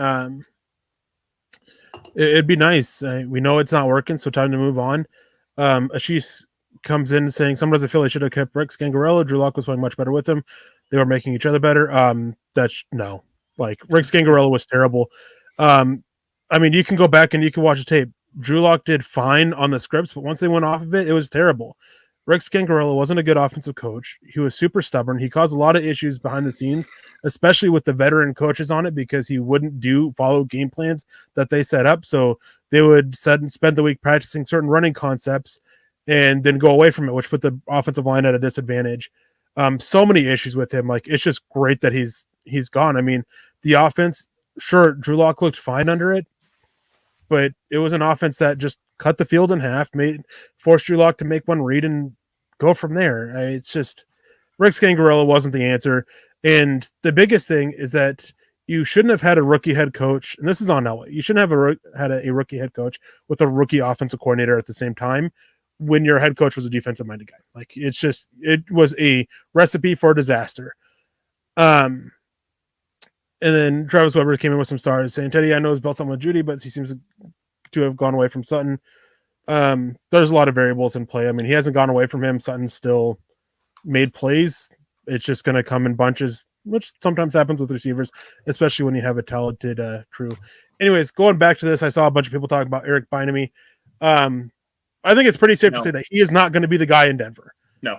it'd be nice. We know it's not working, so time to move on. Ashish comes in saying someone doesn't feel they should have kept Rick Scangarello. Drew Lock was playing much better with him. They were making each other better. That's no. Like, Rick Scangarello was terrible. I mean, you can go back and you can watch the tape. Drew Lock did fine on the scripts, but once they went off of it, it was terrible. Rick Scangarello wasn't a good offensive coach. He was super stubborn. He caused a lot of issues behind the scenes, especially with the veteran coaches on it, because he wouldn't follow game plans that they set up. So they would spend the week practicing certain running concepts and then go away from it, which put the offensive line at a disadvantage. So many issues with him. Like, it's just great that he's gone. I mean, the offense, sure, Drew Lock looked fine under it, but it was an offense that just cut the field in half, forced Drew Lock to make one read and go from there. It's just, Rick Scangarello wasn't the answer. And the biggest thing is that you shouldn't have had a rookie head coach, and this is on Elway. You shouldn't have had a rookie head coach with a rookie offensive coordinator at the same time when your head coach was a defensive-minded guy. Like, it's just, it was a recipe for disaster. And then Travis Weber came in with some stars saying, Teddy, I know, has built something with Judy, but he seems to have gone away from Sutton. There's a lot of variables in play. I mean, he hasn't gone away from him. Sutton still made plays. It's just going to come in bunches, which sometimes happens with receivers, especially when you have a talented crew. Anyways, going back to this, I saw a bunch of people talking about Erick Bieniemy. I think it's pretty safe to say that he is not going to be the guy in Denver. No.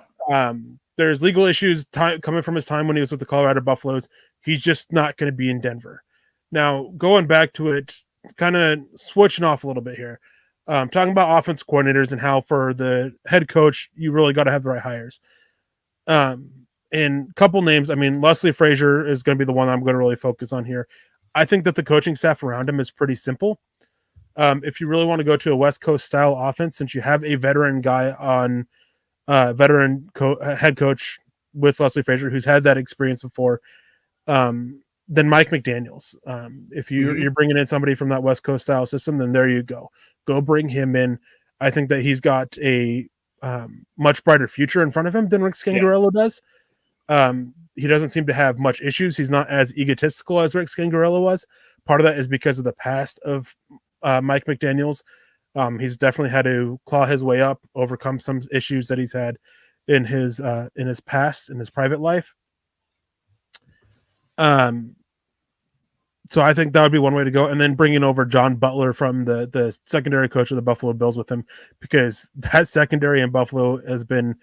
There's legal issues coming from his time when he was with the Colorado Buffaloes. He's just not going to be in Denver. Now, going back to it, kind of switching off a little bit here, talking about offense coordinators and how for the head coach, you really got to have the right hires. And a couple names, I mean, Leslie Frazier is going to be the one I'm going to really focus on here. I think that the coaching staff around him is pretty simple. If you really want to go to a West Coast style offense, since you have a veteran guy on head coach with Leslie Frazier, who's had that experience before, then Mike McDaniels. If you're bringing in somebody from that West Coast style system, then there you go. Go bring him in. I think that he's got a much brighter future in front of him than Rick Scangarello does. He doesn't seem to have much issues. He's not as egotistical as Rick Scangarello was. Part of that is because of the past of Mike McDaniels. He's definitely had to claw his way up, overcome some issues that he's had in his past, in his private life. So I think that would be one way to go. And then bringing over John Butler from the secondary coach of the Buffalo Bills with him, because that secondary in Buffalo has been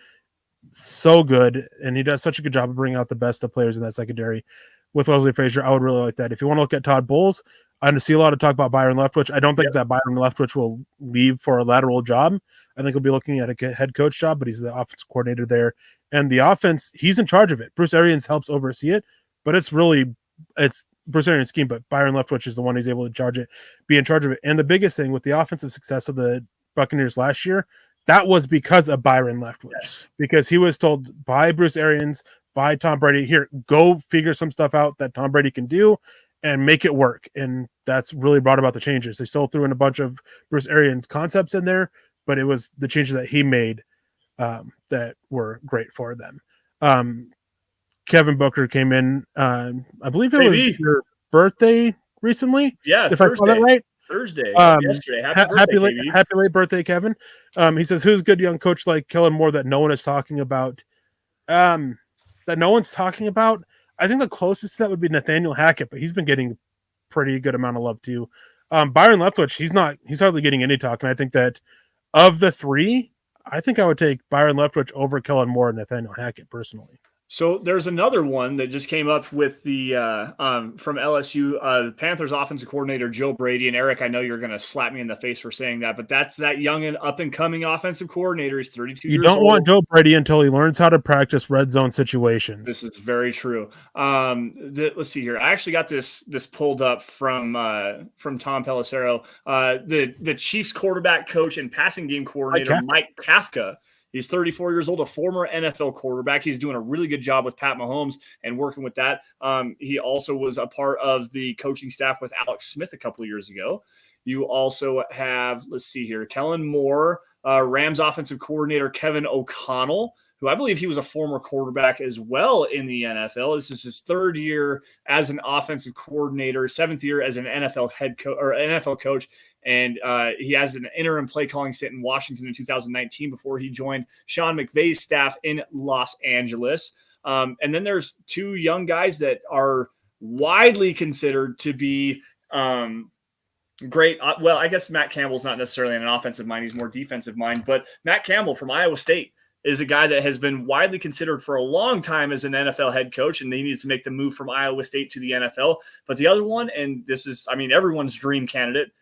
so good, and he does such a good job of bringing out the best of players in that secondary. With Leslie Frazier, I would really like that. If you want to look at Todd Bowles, I see a lot of talk about Byron Leftwich. I don't think that Byron Leftwich will leave for a lateral job. I think he'll be looking at a head coach job, but he's the offensive coordinator there. And the offense, he's in charge of it. Bruce Arians helps oversee it, but it's Bruce Arians' scheme, but Byron Leftwich is the one who's able to be in charge of it. And the biggest thing with the offensive success of the Buccaneers last year, that was because of Byron Leftwich, because he was told by Bruce Arians, by Tom Brady, here, go figure some stuff out that Tom Brady can do and make it work. And that's really brought about the changes. They still threw in a bunch of Bruce Arians concepts in there, but it was the changes that he made that were great for them. Kevin Booker came in, I believe it was your birthday recently. Yeah, if Thursday. I saw that right. Thursday, yesterday. Happy late birthday, Kevin. He says, who's a good young coach like Kellen Moore that no one is talking about? That no one's talking about? I think the closest to that would be Nathaniel Hackett, but he's been getting pretty good amount of love too. Byron Leftwich, he's hardly getting any talk, and I think that of the three, I think I would take Byron Leftwich over Kellen Moore and Nathaniel Hackett personally. So there's another one that just came up with the from LSU, the Panthers offensive coordinator, Joe Brady. And Eric, I know you're going to slap me in the face for saying that, but that's that young and up-and-coming offensive coordinator. He's 32 years old. You don't want Joe Brady until he learns how to practice red zone situations. This is very true. Let's see here. I actually got this pulled up from Tom Pelissero. The Chiefs quarterback coach and passing game coordinator, Mike Kafka, He's 34 years old, a former NFL quarterback. He's doing a really good job with Pat Mahomes and working with that. He also was a part of the coaching staff with Alex Smith a couple of years ago. You also have, let's see here, Kellen Moore, Rams offensive coordinator Kevin O'Connell, who I believe he was a former quarterback as well in the NFL. This is his 3rd year as an offensive coordinator, 7th year as an NFL head coach or NFL coach. And he has an interim play calling stint in Washington in 2019 before he joined Sean McVay's staff in Los Angeles. And then there's 2 young guys that are widely considered to be great. Well, I guess Matt Campbell's not necessarily an offensive mind. He's more defensive mind. But Matt Campbell from Iowa State is a guy that has been widely considered for a long time as an NFL head coach, and they needed to make the move from Iowa State to the NFL. But the other one, and this is, I mean, everyone's dream candidate,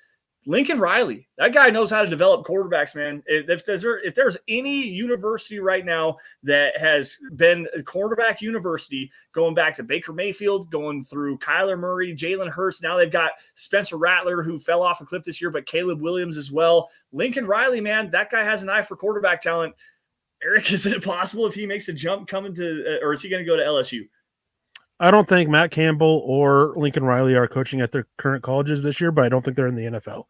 Lincoln Riley. That guy knows how to develop quarterbacks, man. If there's any university right now that has been a quarterback university, going back to Baker Mayfield, going through Kyler Murray, Jalen Hurts, now they've got Spencer Rattler, who fell off a cliff this year, but Caleb Williams as well. Lincoln Riley, man, that guy has an eye for quarterback talent. Eric, is it possible if he makes a jump coming to, or is he going to go to LSU? I don't think Matt Campbell or Lincoln Riley are coaching at their current colleges this year, but I don't think they're in the NFL.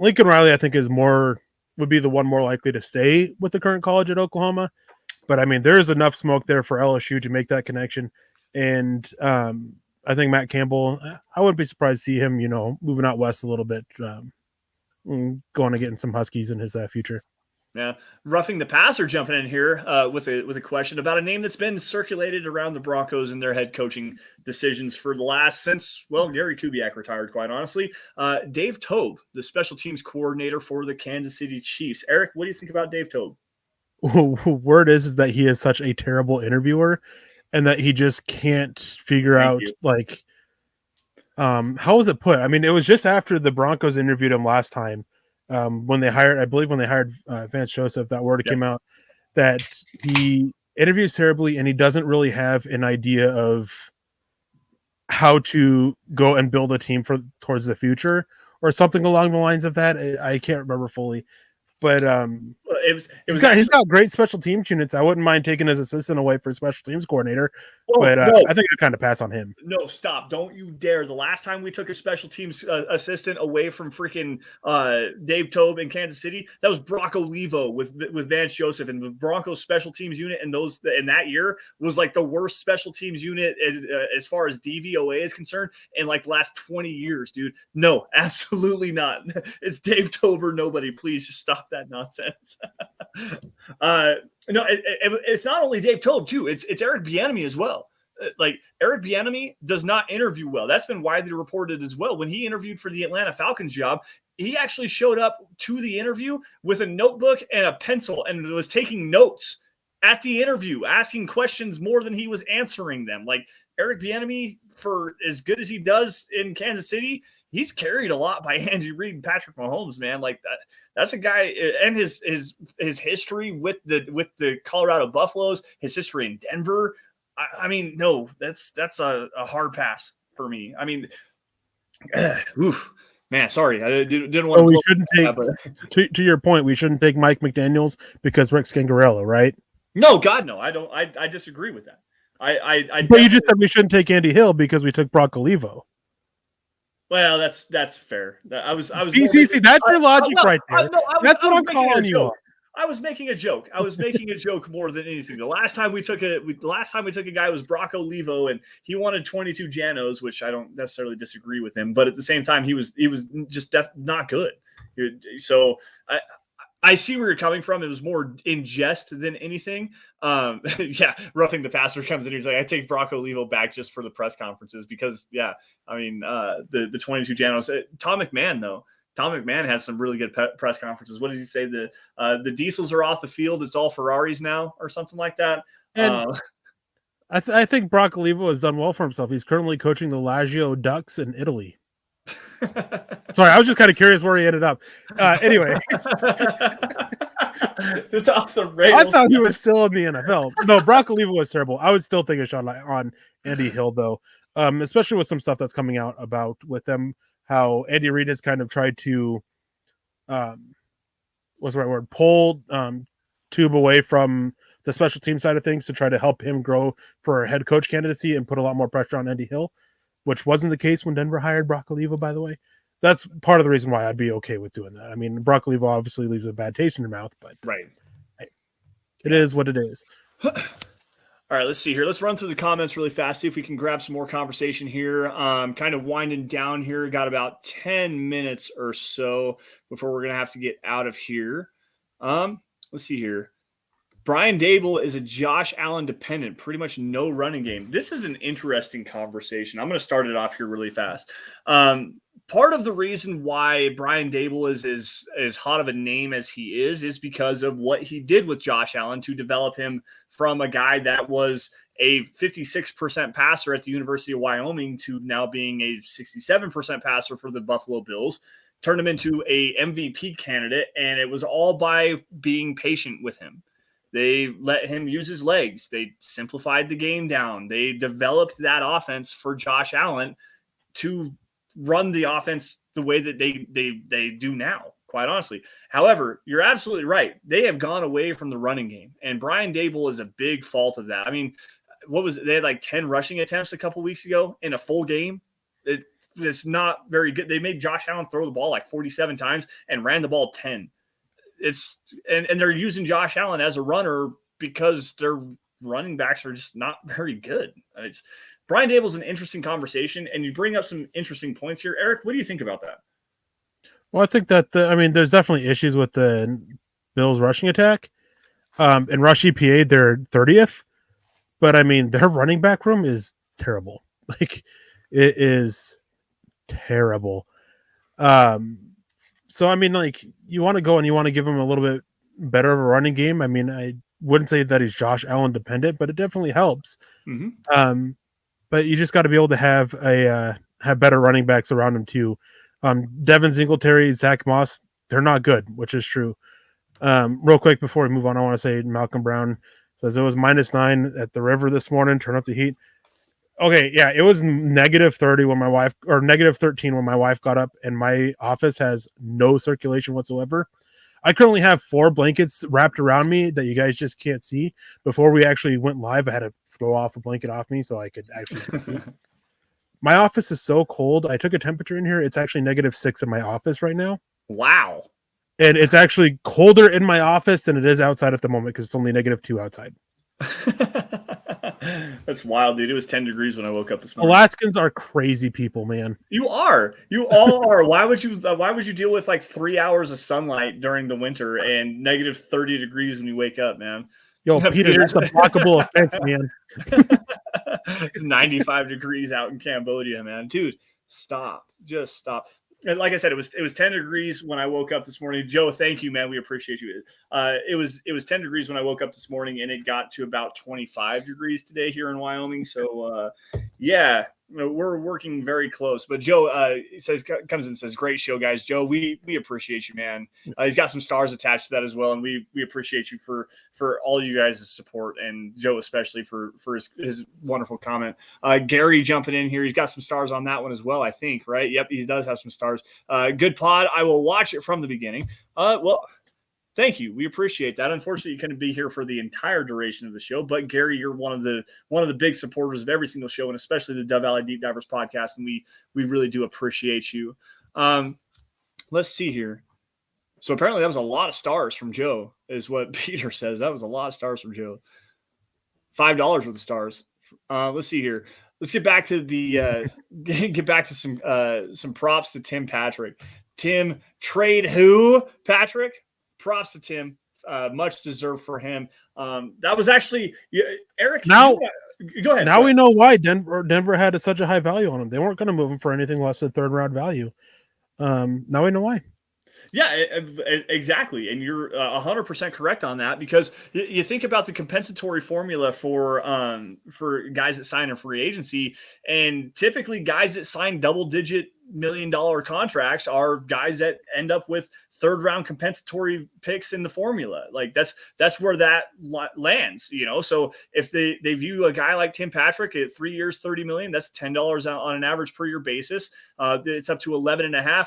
Lincoln Riley, I think, would be the one more likely to stay with the current college at Oklahoma. But I mean, there's enough smoke there for LSU to make that connection. And I think Matt Campbell, I wouldn't be surprised to see him, moving out west a little bit, going to getting some Huskies in his future. Yeah, roughing the passer jumping in here with a question about a name that's been circulated around the Broncos and their head coaching decisions for the last since Gary Kubiak retired. Quite honestly, Dave Toub, the special teams coordinator for the Kansas City Chiefs. Eric, what do you think about Dave Toub? Word is that he is such a terrible interviewer, and that he just can't figure out how was it put? I mean, it was just after the Broncos interviewed him last time. When they hired Vance Joseph, that word came out that he interviews terribly and he doesn't really have an idea of how to go and build a team towards the future or something along the lines of that. I can't remember fully, but he's got great special teams units. I wouldn't mind taking his assistant away for special teams coordinator, I think I kind of pass on him. No, stop! Don't you dare! The last time we took a special teams assistant away from freaking Dave Toub in Kansas City, that was Brock Olivo with Vance Joseph, and the Broncos special teams unit in that year was like the worst special teams unit as far as DVOA is concerned in like the last 20 years, dude. No, absolutely not. It's Dave Toub or nobody. Please just stop that nonsense. No, it's not only Dave Toub too. It's Eric Bieniemy as well. Like Eric Bieniemy does not interview well. That's been widely reported as well. When he interviewed for the Atlanta Falcons job, he actually showed up to the interview with a notebook and a pencil and was taking notes at the interview, asking questions more than he was answering them. Like Eric Bieniemy, for as good as he does in Kansas City, he's carried a lot by Andy Reid and Patrick Mahomes, man. Like that's a guy, and his history with the Colorado Buffaloes, his history in Denver. I mean, no, that's a hard pass for me. I mean, man, sorry, I didn't want. So we shouldn't take. To your point, we shouldn't take Mike McDaniels because Rick Scangarello, right? No, God, no, I don't. I disagree with that. But you just said we shouldn't take Andy Hill because we took Brock Olivo. Well, that's fair. I was. See, that's your logic right there. That's what I'm calling you on. I was making a joke. I was making a joke more than anything. The last time we took a guy was Brock Olivo, and he wanted 22 Janos, which I don't necessarily disagree with him. But at the same time, he was just not good. So I see where you're coming from. It was more in jest than anything. Yeah, roughing the passer comes in. He's like, I take Brock Olivo back just for the press conferences because, yeah, I mean, the 22 Janos. Tom McMahon, though. Tom McMahon has some really good press conferences. What does he say? The diesels are off the field. It's all Ferraris now or something like that. And I think Brock Olivo has done well for himself. He's currently coaching the Lazio Ducks in Italy. Sorry, I was just kind of curious where he ended up. Anyway. It's off the rails. I thought he was still in the NFL. No, Brock Olivo was terrible. I would still take a shot on Andy Hill, though, especially with some stuff that's coming out about with them, how Andy Reid has kind of tried to, what's the right word, pull tube away from the special team side of things to try to help him grow for a head coach candidacy and put a lot more pressure on Andy Hill, which wasn't the case when Denver hired Brock Olivo, by the way. That's part of the reason why I'd be okay with doing that. I mean, Brock Olivo obviously leaves a bad taste in your mouth, but right. It is what it is. All right, let's see here. Let's run through the comments really fast, see if we can grab some more conversation here. Kind of winding down here. Got about 10 minutes or so before we're going to have to get out of here. Let's see here. Brian Dable is a Josh Allen dependent, pretty much no running game. This is an interesting conversation. I'm going to start it off here really fast. Part of the reason why Brian Dable is as hot of a name as he is because of what he did with Josh Allen to develop him from a guy that was a 56% passer at the University of Wyoming to now being a 67% passer for the Buffalo Bills, turned him into a MVP candidate, and it was all by being patient with him. They let him use his legs. They simplified the game down. They developed that offense for Josh Allen to run the offense the way that they do now, quite honestly. However, you're absolutely right. They have gone away from the running game, and Brian Dable is a big fault of that. I mean, what was it? They had like 10 rushing attempts a couple weeks ago in a full game. It's not very good. They made Josh Allen throw the ball like 47 times and ran the ball 10. And they're using Josh Allen as a runner because their running backs are just not very good. Brian Dable's an interesting conversation, and you bring up some interesting points here. Eric, what do you think about that? Well, I think that there's definitely issues with the Bills rushing attack. In rush EPA, they're 30th, but I mean their running back room is terrible. Like, it is terrible. So I mean, like, you want to go and you want to give him a little bit better of a running game. I mean, I wouldn't say that he's Josh Allen dependent, but it definitely helps. Mm-hmm. But you just got to be able to have have better running backs around him too. Devin Singletary, Zach Moss, they're not good, which is true. Real quick before we move on, I want to say Malcolm Brown says it was -9 at the river this morning. Turn up the heat. Okay, yeah, it was -30 when my wife, or -13 when my wife got up, and my office has no circulation whatsoever. I currently have 4 blankets wrapped around me that you guys just can't see. Before we actually went live, I had to throw off a blanket off me so I could actually sleep. My office is so cold. I took a temperature in here. It's actually -6 in my office right now. Wow. And it's actually colder in my office than it is outside at the moment because it's only -2 outside. That's wild, dude. It was 10 degrees when I woke up this morning. Alaskans are crazy people, man. You are. You all are. Why would you deal with like 3 hours of sunlight during the winter and -30 degrees when you wake up, man? Yo, Peter, that's a blockable offense, man. It's 95 degrees out in Cambodia, man. Dude, stop. Just stop. And like I said, it was 10 degrees when I woke up this morning. Joe, thank you, man. We appreciate you. It was 10 degrees when I woke up this morning, and it got to about 25 degrees today here in Wyoming. So, yeah, we're working very close. But Joe comes and says, "Great show, guys." Joe, we appreciate you, man. He's got some stars attached to that as well, and we appreciate you for all you guys' support, and Joe especially for his wonderful comment. Gary jumping in here, he's got some stars on that one as well, I think, right? Yep, he does have some stars. Good pod. I will watch it from the beginning. Well, thank you. We appreciate that. Unfortunately, you couldn't be here for the entire duration of the show, but Gary, you're one of the big supporters of every single show, and especially the Dove Valley Deep Divers podcast, and we really do appreciate you. Let's see here. So apparently that was a lot of stars from Joe, is what Peter says. That was a lot of stars from Joe. $5 worth of stars. Let's see here. Let's get back to some props to Tim Patrick. Tim, trade who, Patrick? Props to Tim. Much deserved for him. That was actually Eric. Now, go ahead. Now we know why Denver had such a high value on him. They weren't going to move him for anything less than 3rd round value. Now we know why. Yeah, exactly. And you're 100% correct on that, because you think about the compensatory formula for guys that sign in free agency, and typically guys that sign double-digit $1 million contracts are guys that end up with 3rd round compensatory picks in the formula. Like that's where that lands, So if they view a guy like Tim Patrick at 3 years, $30 million, that's $10 on an average per year basis. It's up to 11.5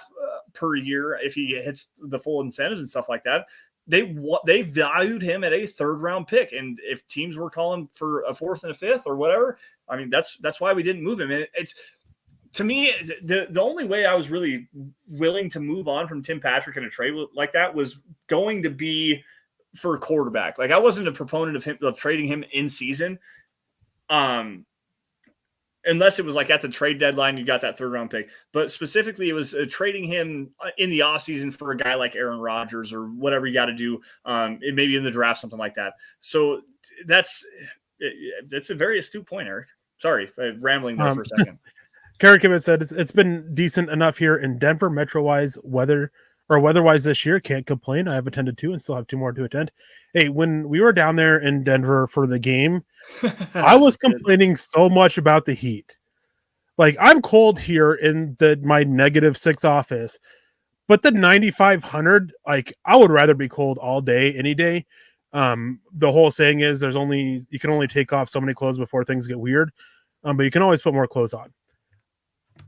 per year if he hits the full incentives and stuff like that. they valued him at a 3rd round pick, and if teams were calling for a 4th and a 5th or whatever, I mean that's why we didn't move him. And it's, to me, the only way I was really willing to move on from Tim Patrick in a trade like that was going to be for a quarterback. Like, I wasn't a proponent of trading him in season, unless it was like at the trade deadline, you got that 3rd round pick. But specifically, it was trading him in the offseason for a guy like Aaron Rodgers or whatever you got to do, maybe in the draft, something like that. So that's a very astute point, Eric. Sorry, rambling there for a second. Kerry Kimmett said it's been decent enough here in Denver, metro-wise, weather-wise this year. Can't complain. I have attended 2 and still have 2 more to attend. Hey, when we were down there in Denver for the game, I was complaining so much about the heat. Like, I'm cold here in my -6 office, but the 9,500, like, I would rather be cold all day, any day. The whole saying is you can only take off so many clothes before things get weird, but you can always put more clothes on.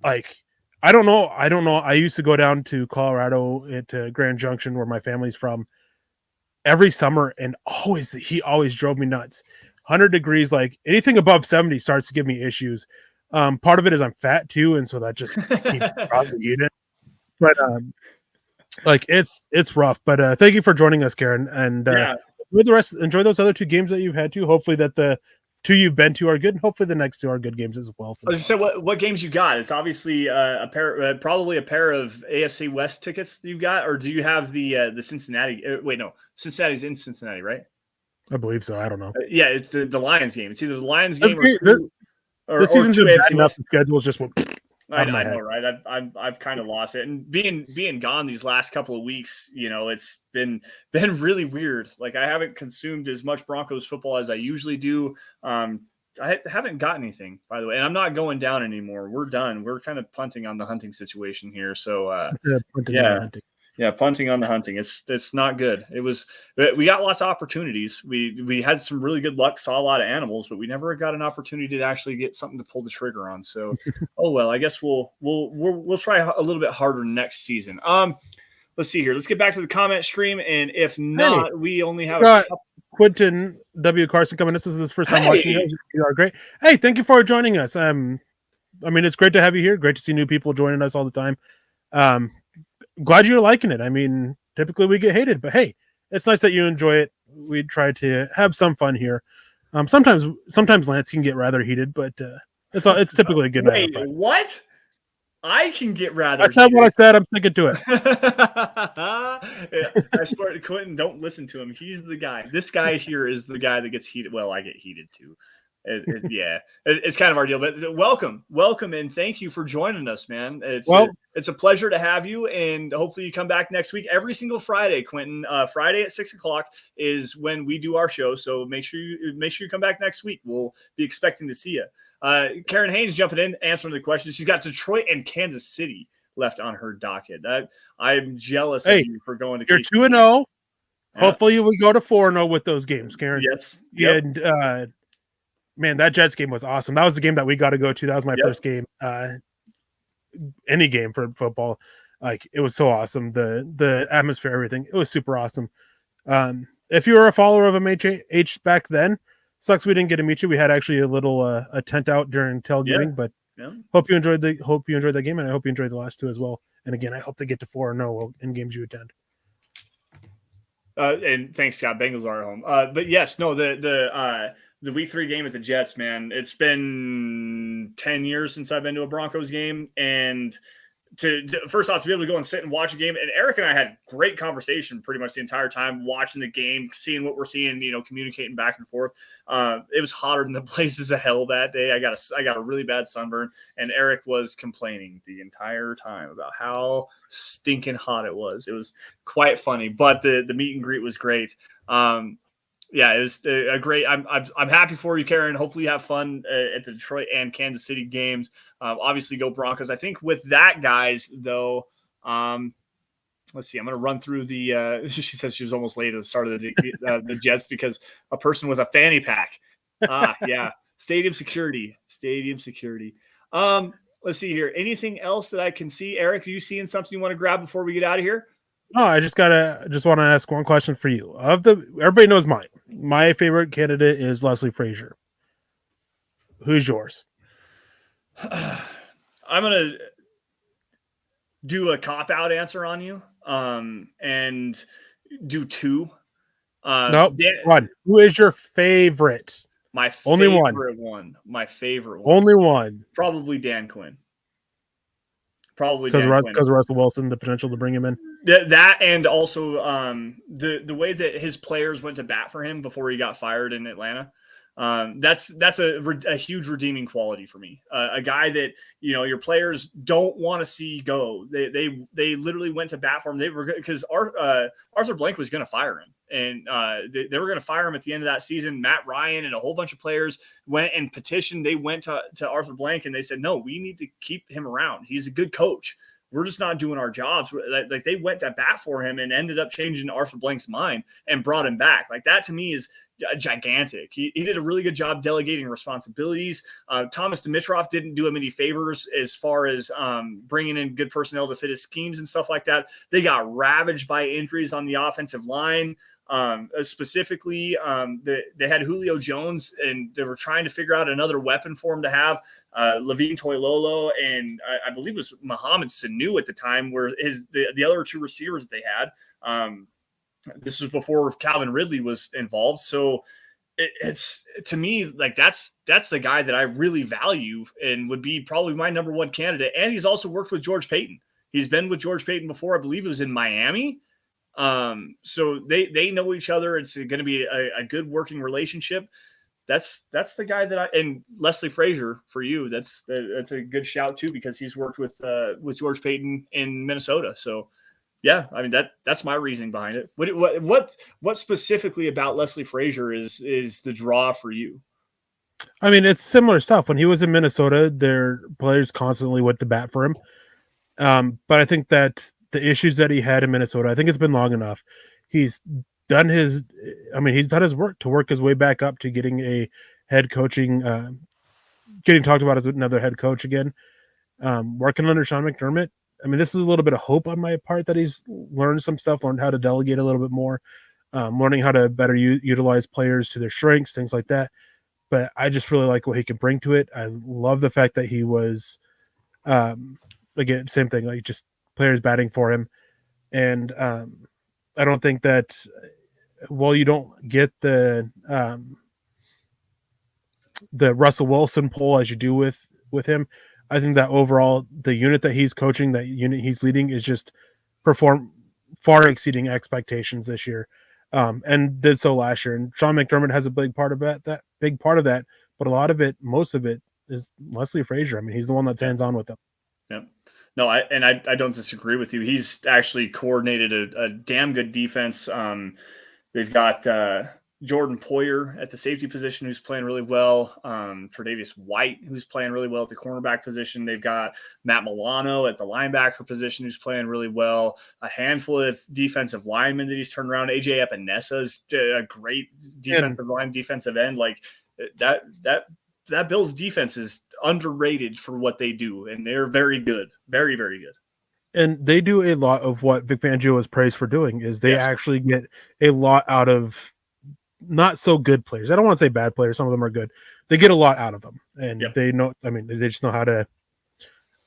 Like, I don't know. I used to go down to Colorado at Grand Junction, where my family's from, every summer, and the heat always drove me nuts. 100 degrees, like anything above 70 starts to give me issues. Part of it is I'm fat too, and so that just keeps causing it. But like it's rough. But thank you for joining us, Karen. And enjoy those other 2 games that you've had to. Hopefully that the 2 you've been to are good, and hopefully the next 2 are good games as well. So what games you got? It's obviously probably a pair of AFC West tickets you've got, or do you have the Cincinnati? Wait, no, Cincinnati's in Cincinnati, right? I believe so. I don't know. Yeah, it's the Lions game. It's either the Lions game or the season's been bad enough. The schedule just went. I know, right? I've kind of lost it, and being gone these last couple of weeks, it's been really weird. Like, I haven't consumed as much Broncos football as I usually do. I haven't got anything, by the way, and I'm not going down anymore. We're done. We're kind of punting on the hunting situation here. So punting on the hunting. It's not good. We got lots of opportunities. We had some really good luck, saw a lot of animals, but we never got an opportunity to actually get something to pull the trigger on. So, oh well, I guess we'll try a little bit harder next season. Let's see here. Let's get back to the comment stream, and if not, we only have a couple. Quentin W. Carson coming. This is his first time watching us. You are great. Hey, thank you for joining us. I mean, it's great to have you here. Great to see new people joining us all the time. Glad you're liking it. I mean, typically we get hated, but hey, it's nice that you enjoy it. We try to have some fun here. Sometimes Lance can get rather heated, but it's typically a good night. Wait, what? I can get rather. That's not what I said. I'm sticking to it. I swear to Quentin, don't listen to him. He's the guy. This guy here is the guy that gets heated. Well, I get heated too. It's kind of our deal. But welcome, and thank you for joining us, man. It's a pleasure to have you, and hopefully you come back next week. Every single Friday, Quentin. Friday at 6:00 is when we do our show. So make sure you come back next week. We'll be expecting to see you. Karen Haynes jumping in, answering the question. She's got Detroit and Kansas City left on her docket. I'm jealous of you for going to. You're 2-0. Hopefully we go to 4-0 with those games, Karen. Yes. Yep. And man, that Jets game was awesome. That was the game that we got to go to. That was my first game. Any game for football. Like, it was so awesome. The atmosphere, everything. It was super awesome. If you were a follower of MHH back then, sucks we didn't get to meet you. We had actually a little a tent out during tailgating, but hope you enjoyed that game, and I hope you enjoyed the last 2 as well. And again, I hope they get to 4-0 in games you attend. And thanks, Scott. Bengals are at home. But yes, no, the week 3 game at the Jets, man, it's been 10 years since I've been to a Broncos game. And first off, to be able to go and sit and watch a game. And Eric and I had great conversation pretty much the entire time, watching the game, seeing what we're seeing, communicating back and forth. It was hotter than the blazes of hell that day. I got a really bad sunburn, and Eric was complaining the entire time about how stinking hot it was. It was quite funny, but the meet and greet was great. It was a great. I'm happy for you, Karen. Hopefully you have fun at the Detroit and Kansas City games. Obviously, go Broncos. I think with that, guys, though, let's see. I'm going to run through the. She says she was almost late at the start of the Jets because a person with a fanny pack. Yeah, stadium security. Let's see here. Anything else that I can see, Eric? Are you seeing something you want to grab before we get out of here? No, I just want to ask one question for you. Everybody knows mine. My favorite candidate is Leslie Frazier. Who's yours? I'm gonna do a cop out answer on you, and do two. Nope. Dan, One. Who is your favorite? my Only one. favorite one. My favorite one. Only one. Probably Dan Quinn. Probably Because Dan Quinn. Russell Wilson, the potential to bring him in. That and also the way that his players went to bat for him before he got fired in Atlanta. That's a huge redeeming quality for me. A guy that your players don't want to see go. They literally went to bat for him. They were because Arthur Blank was going to fire him, and they were going to fire him at the end of that season. Matt Ryan and a whole bunch of players went and petitioned. They went to Arthur Blank and they said, no, we need to keep him around. He's a good coach. We're just not doing our jobs. Like they went to bat for him and ended up changing Arthur Blank's mind and brought him back. Like that to me is gigantic. He did a really good job delegating responsibilities. Thomas Dimitroff didn't do him any favors as far as bringing in good personnel to fit his schemes and stuff like that. They got ravaged by injuries on the offensive line. Specifically, they had Julio Jones and they were trying to figure out another weapon for him to have. Levine Toilolo and I believe it was Mohamed Sanu at the time were the other two receivers that they had. This was before Calvin Ridley was involved. So it's to me, like that's the guy that I really value and would be probably my number one candidate. And he's also worked with George Payton. He's been with George Payton before. I believe it was in Miami. So they know each other. It's going to be a good working relationship. That's the guy that and Leslie Frazier for you. That's a good shout too, because he's worked with George Payton in Minnesota. So yeah, I mean that's my reasoning behind it. What specifically about Leslie Frazier is the draw for you? I mean, it's similar stuff. When he was in Minnesota, their players constantly went to bat for him. But I think that the issues that he had in Minnesota, I think it's been long enough. He's done his work to work his way back up to getting a head coaching, getting talked about as another head coach again. Working under Sean McDermott. I mean, this is a little bit of hope on my part that he's learned some stuff, learned how to delegate a little bit more, learning how to better utilize players to their strengths, things like that. But I just really like what he can bring to it. I love the fact that he was, again, same thing, like just players batting for him. And I don't think that while you don't get the Russell Wilson pull as you do with him, I think that overall the unit that he's coaching, that unit he's leading, is just perform far exceeding expectations this year, and did so last year. And Sean McDermott has a big part of that, but a lot of it, most of it, is Leslie Frazier. I mean, he's the one that's hands on with them. Yep. No, I don't disagree with you. He's actually coordinated a damn good defense. They've got Jordan Poyer at the safety position, who's playing really well. Tre'Davious White, who's playing really well at the cornerback position. They've got Matt Milano at the linebacker position, who's playing really well. A handful of defensive linemen that he's turned around. AJ Epinesa is a great defensive end. Like that Bills defense is underrated for what they do, and they're very good, very, very good. And they do a lot of what Vic Fangio is praised for doing. Is they actually get a lot out of not so good players. I don't want to say bad players. Some of them are good. They get a lot out of them, and they know. I mean, they just know how to.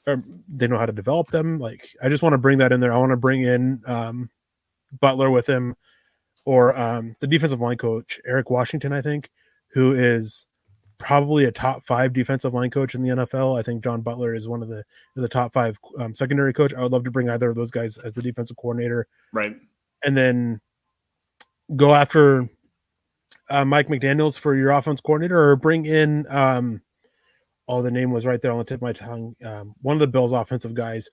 They know how to develop them. Like, I just want to bring that in there. I want to bring in Butler with him, or the defensive line coach Eric Washington, I think, who is probably a top 5 defensive line coach in the NFL. I think John Butler is one of the top 5 secondary coach. I would love to bring either of those guys as the defensive coordinator, right? And then go after Mike McDaniels for your offense coordinator, or bring in the name was right there on the tip of my tongue. One of the Bills offensive guys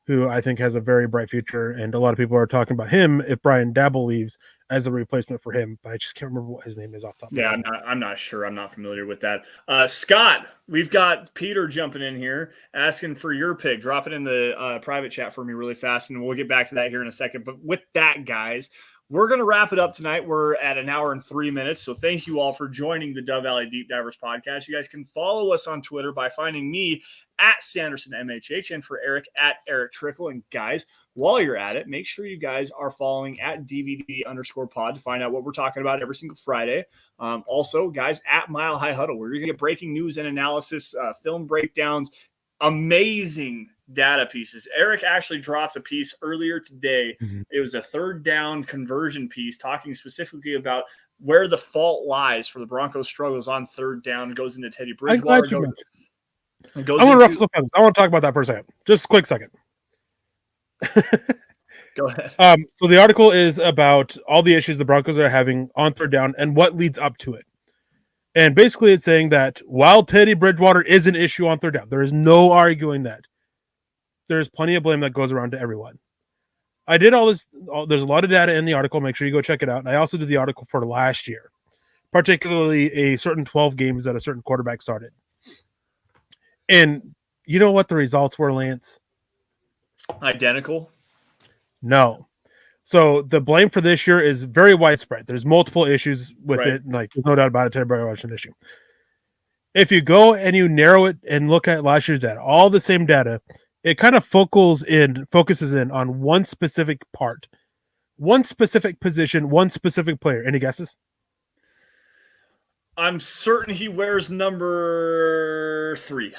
who I think has a very bright future, and a lot of people are talking about him if Brian Dabble leaves as a replacement for him, but I just can't remember what his name is off the top. Yeah, I'm not sure. I'm not familiar with that. Scott, we've got Peter jumping in here asking for your pick. Drop it in the private chat for me really fast, and we'll get back to that here in a second. But with that, guys, we're going to wrap it up tonight. We're at an hour and 3 minutes. So thank you all for joining the Dove Valley Deep Divers podcast. You guys can follow us on Twitter by finding me at Sanderson MHH and for Eric at Erick Trickel. And guys, while you're at it, make sure you guys are following at DVD_pod to find out what we're talking about every single Friday. Also, guys, at Mile High Huddle, where you're going to get breaking news and analysis, film breakdowns, amazing data pieces. Eric actually dropped a piece earlier today. It was a third down conversion piece talking specifically about where the fault lies for the Broncos' struggles on third down. It goes into Teddy Bridgewater. I want to talk about that for a second. Just a quick second. Go ahead. So the article is about all the issues the Broncos are having on third down and what leads up to it. And basically it's saying that while Teddy Bridgewater is an issue on third down, there is no arguing that. There's plenty of blame that goes around to everyone. I did all this. There's a lot of data in the article. Make sure you go check it out. I also did the article for last year, particularly a certain 12 games that a certain quarterback started. And you know what the results were, Lance? Identical? No. So the blame for this year is very widespread. There's multiple issues with it. Like, there's no doubt about it. Teddy Bridgewater's an issue. If you go and you narrow it and look at last year's data, all the same data, it kind of focuses in on one specific part, one specific position, one specific player. Any guesses? I'm certain he wears number 3.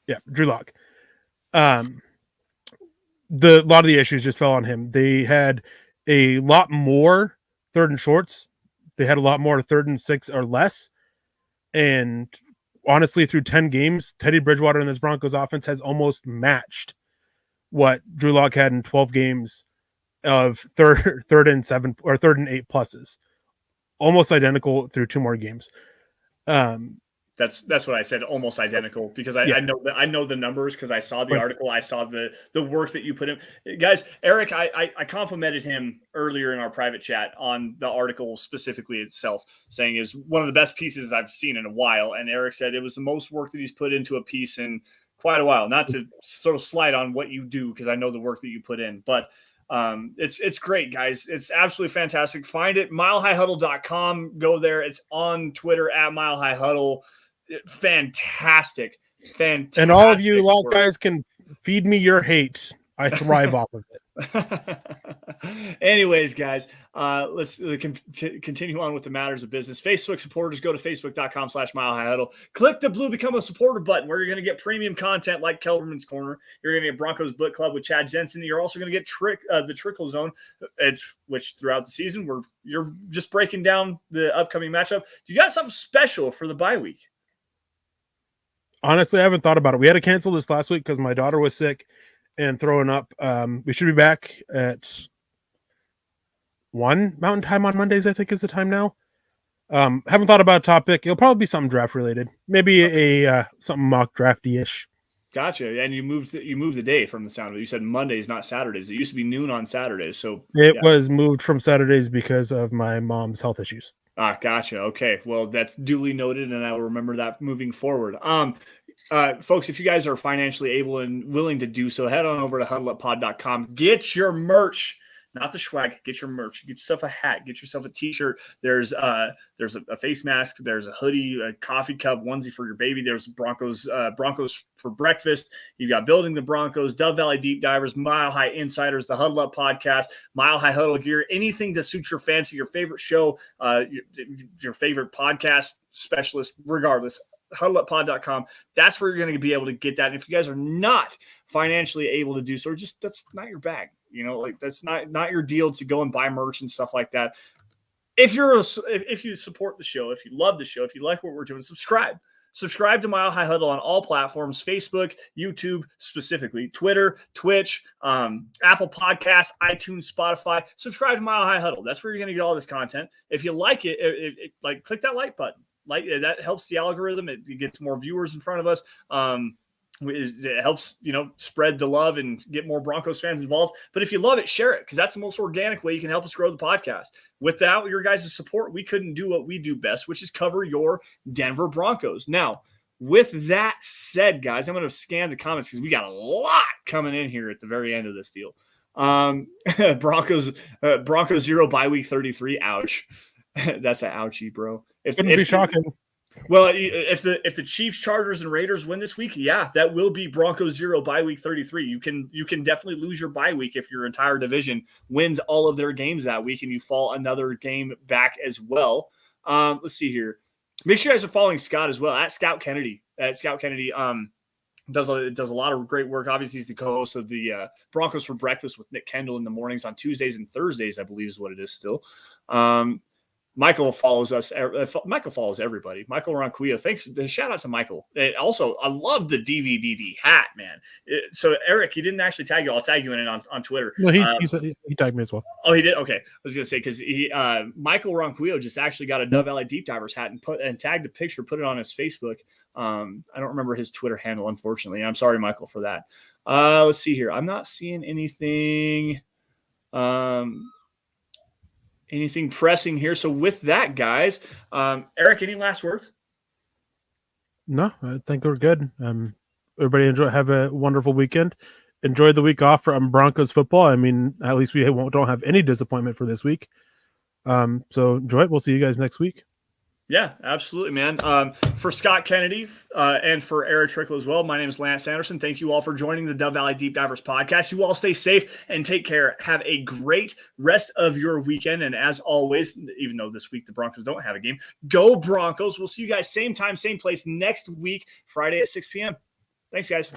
Yeah, Drew Lock. A lot of the issues just fell on him. They had a lot more third and shorts. They had a lot more 3rd and 6 or less. And honestly, through 10 games, Teddy Bridgewater and this Broncos offense has almost matched what Drew Lock had in 12 games of third and 7 or 3rd and 8 pluses. Almost identical through 2 more games. That's what I said, almost identical, because I know the numbers because I saw the article, I saw the work that you put in. Guys, Eric, I complimented him earlier in our private chat on the article specifically itself, saying is one of the best pieces I've seen in a while. And Eric said it was the most work that he's put into a piece in quite a while. Not to sort of slide on what you do because I know the work that you put in, but it's great, guys. It's absolutely fantastic. Find it, milehighhuddle.com. Go there. It's on Twitter at milehighhuddle. Fantastic. And all of you lot guys can feed me your hate. I thrive off of it. Anyways, guys, let's continue on with the matters of business. Facebook supporters, go to facebook.com/milehighhuddle. Click the blue Become a Supporter button where you're going to get premium content like Kelberman's Corner. You're going to get Broncos Book Club with Chad Jensen. You're also going to get the Trickel Zone, which throughout the season you're just breaking down the upcoming matchup. Do you got something special for the bye week? Honestly, I haven't thought about it. We had to cancel this last week because my daughter was sick and throwing up. We should be back at 1 Mountain Time on Mondays, I think is the time now. Haven't thought about a topic. It'll probably be something draft related. Maybe a something mock drafty-ish. Gotcha. And you moved the day from the sound of it. You said Mondays, not Saturdays. It used to be noon on Saturdays. So it was moved from Saturdays because of my mom's health issues. Gotcha. Okay. Well, that's duly noted, and I will remember that moving forward. Folks, if you guys are financially able and willing to do so, head on over to huddleuppod.com. Get your merch, not the swag. Get your merch. Get yourself a hat. Get yourself a T-shirt. There's a face mask. There's a hoodie, a coffee cup, onesie for your baby. There's Broncos for breakfast. You've got Building the Broncos, Dove Valley Deep Divers, Mile High Insiders, the Huddle Up podcast, Mile High Huddle gear, anything to suit your fancy, your favorite show, your favorite podcast specialist, regardless. huddleuppod.com. That's where you're going to be able to get that. And if you guys are not financially able to do so, that's not your bag. Like that's not your deal to go and buy merch and stuff like that. If you support the show, if you love the show, if you like what we're doing, subscribe to Mile High Huddle on all platforms: Facebook, YouTube, specifically Twitter, Twitch, Apple Podcasts, iTunes, Spotify. Subscribe to Mile High Huddle. That's where you're going to get all this content. If you like it, click that like button. Like that helps the algorithm. It gets more viewers in front of us. It helps, spread the love and get more Broncos fans involved. But if you love it, share it, because that's the most organic way you can help us grow the podcast. Without your guys' support, we couldn't do what we do best, which is cover your Denver Broncos. Now, with that said, guys, I'm going to scan the comments because we got a lot coming in here at the very end of this deal. Broncos 0 bye week 33. Ouch. That's an ouchie, bro. Couldn't be shocking. Well, if the Chiefs, Chargers, and Raiders win this week, yeah, that will be Broncos 0 bye week 33. You can definitely lose your bye week if your entire division wins all of their games that week and you fall another game back as well. Let's see here. Make sure you guys are following Scott as well at Scout Kennedy. Scout Kennedy does a lot of great work. Obviously, he's the co-host of the Broncos for Breakfast with Nick Kendall in the mornings on Tuesdays and Thursdays, I believe is what it is still. Michael follows us. Michael follows everybody. Michael Ronquillo. Thanks. Shout out to Michael. Also, I love the DVDD hat, man. So, Eric, he didn't actually tag you. I'll tag you in it on Twitter. No, he tagged me as well. Oh, he did? Okay. I was going to say, because Michael Ronquillo just actually got a Dove Valley Deep Divers hat and tagged a picture, put it on his Facebook. I don't remember his Twitter handle, unfortunately. I'm sorry, Michael, for that. Let's see here. I'm not seeing anything. Anything pressing here. So with that, guys, Eric, any last words? No, I think we're good. Everybody have a wonderful weekend. Enjoy the week off from Broncos football. I mean, at least we don't have any disappointment for this week. So enjoy it. We'll see you guys next week. Yeah, absolutely, man. For Scott Kennedy and for Erick Trickel as well, my name is Lance Sanderson. Thank you all for joining the Dove Valley Deep Divers podcast. You all stay safe and take care. Have a great rest of your weekend. And as always, even though this week the Broncos don't have a game, go Broncos. We'll see you guys same time, same place next week, Friday at 6 p.m. Thanks, guys.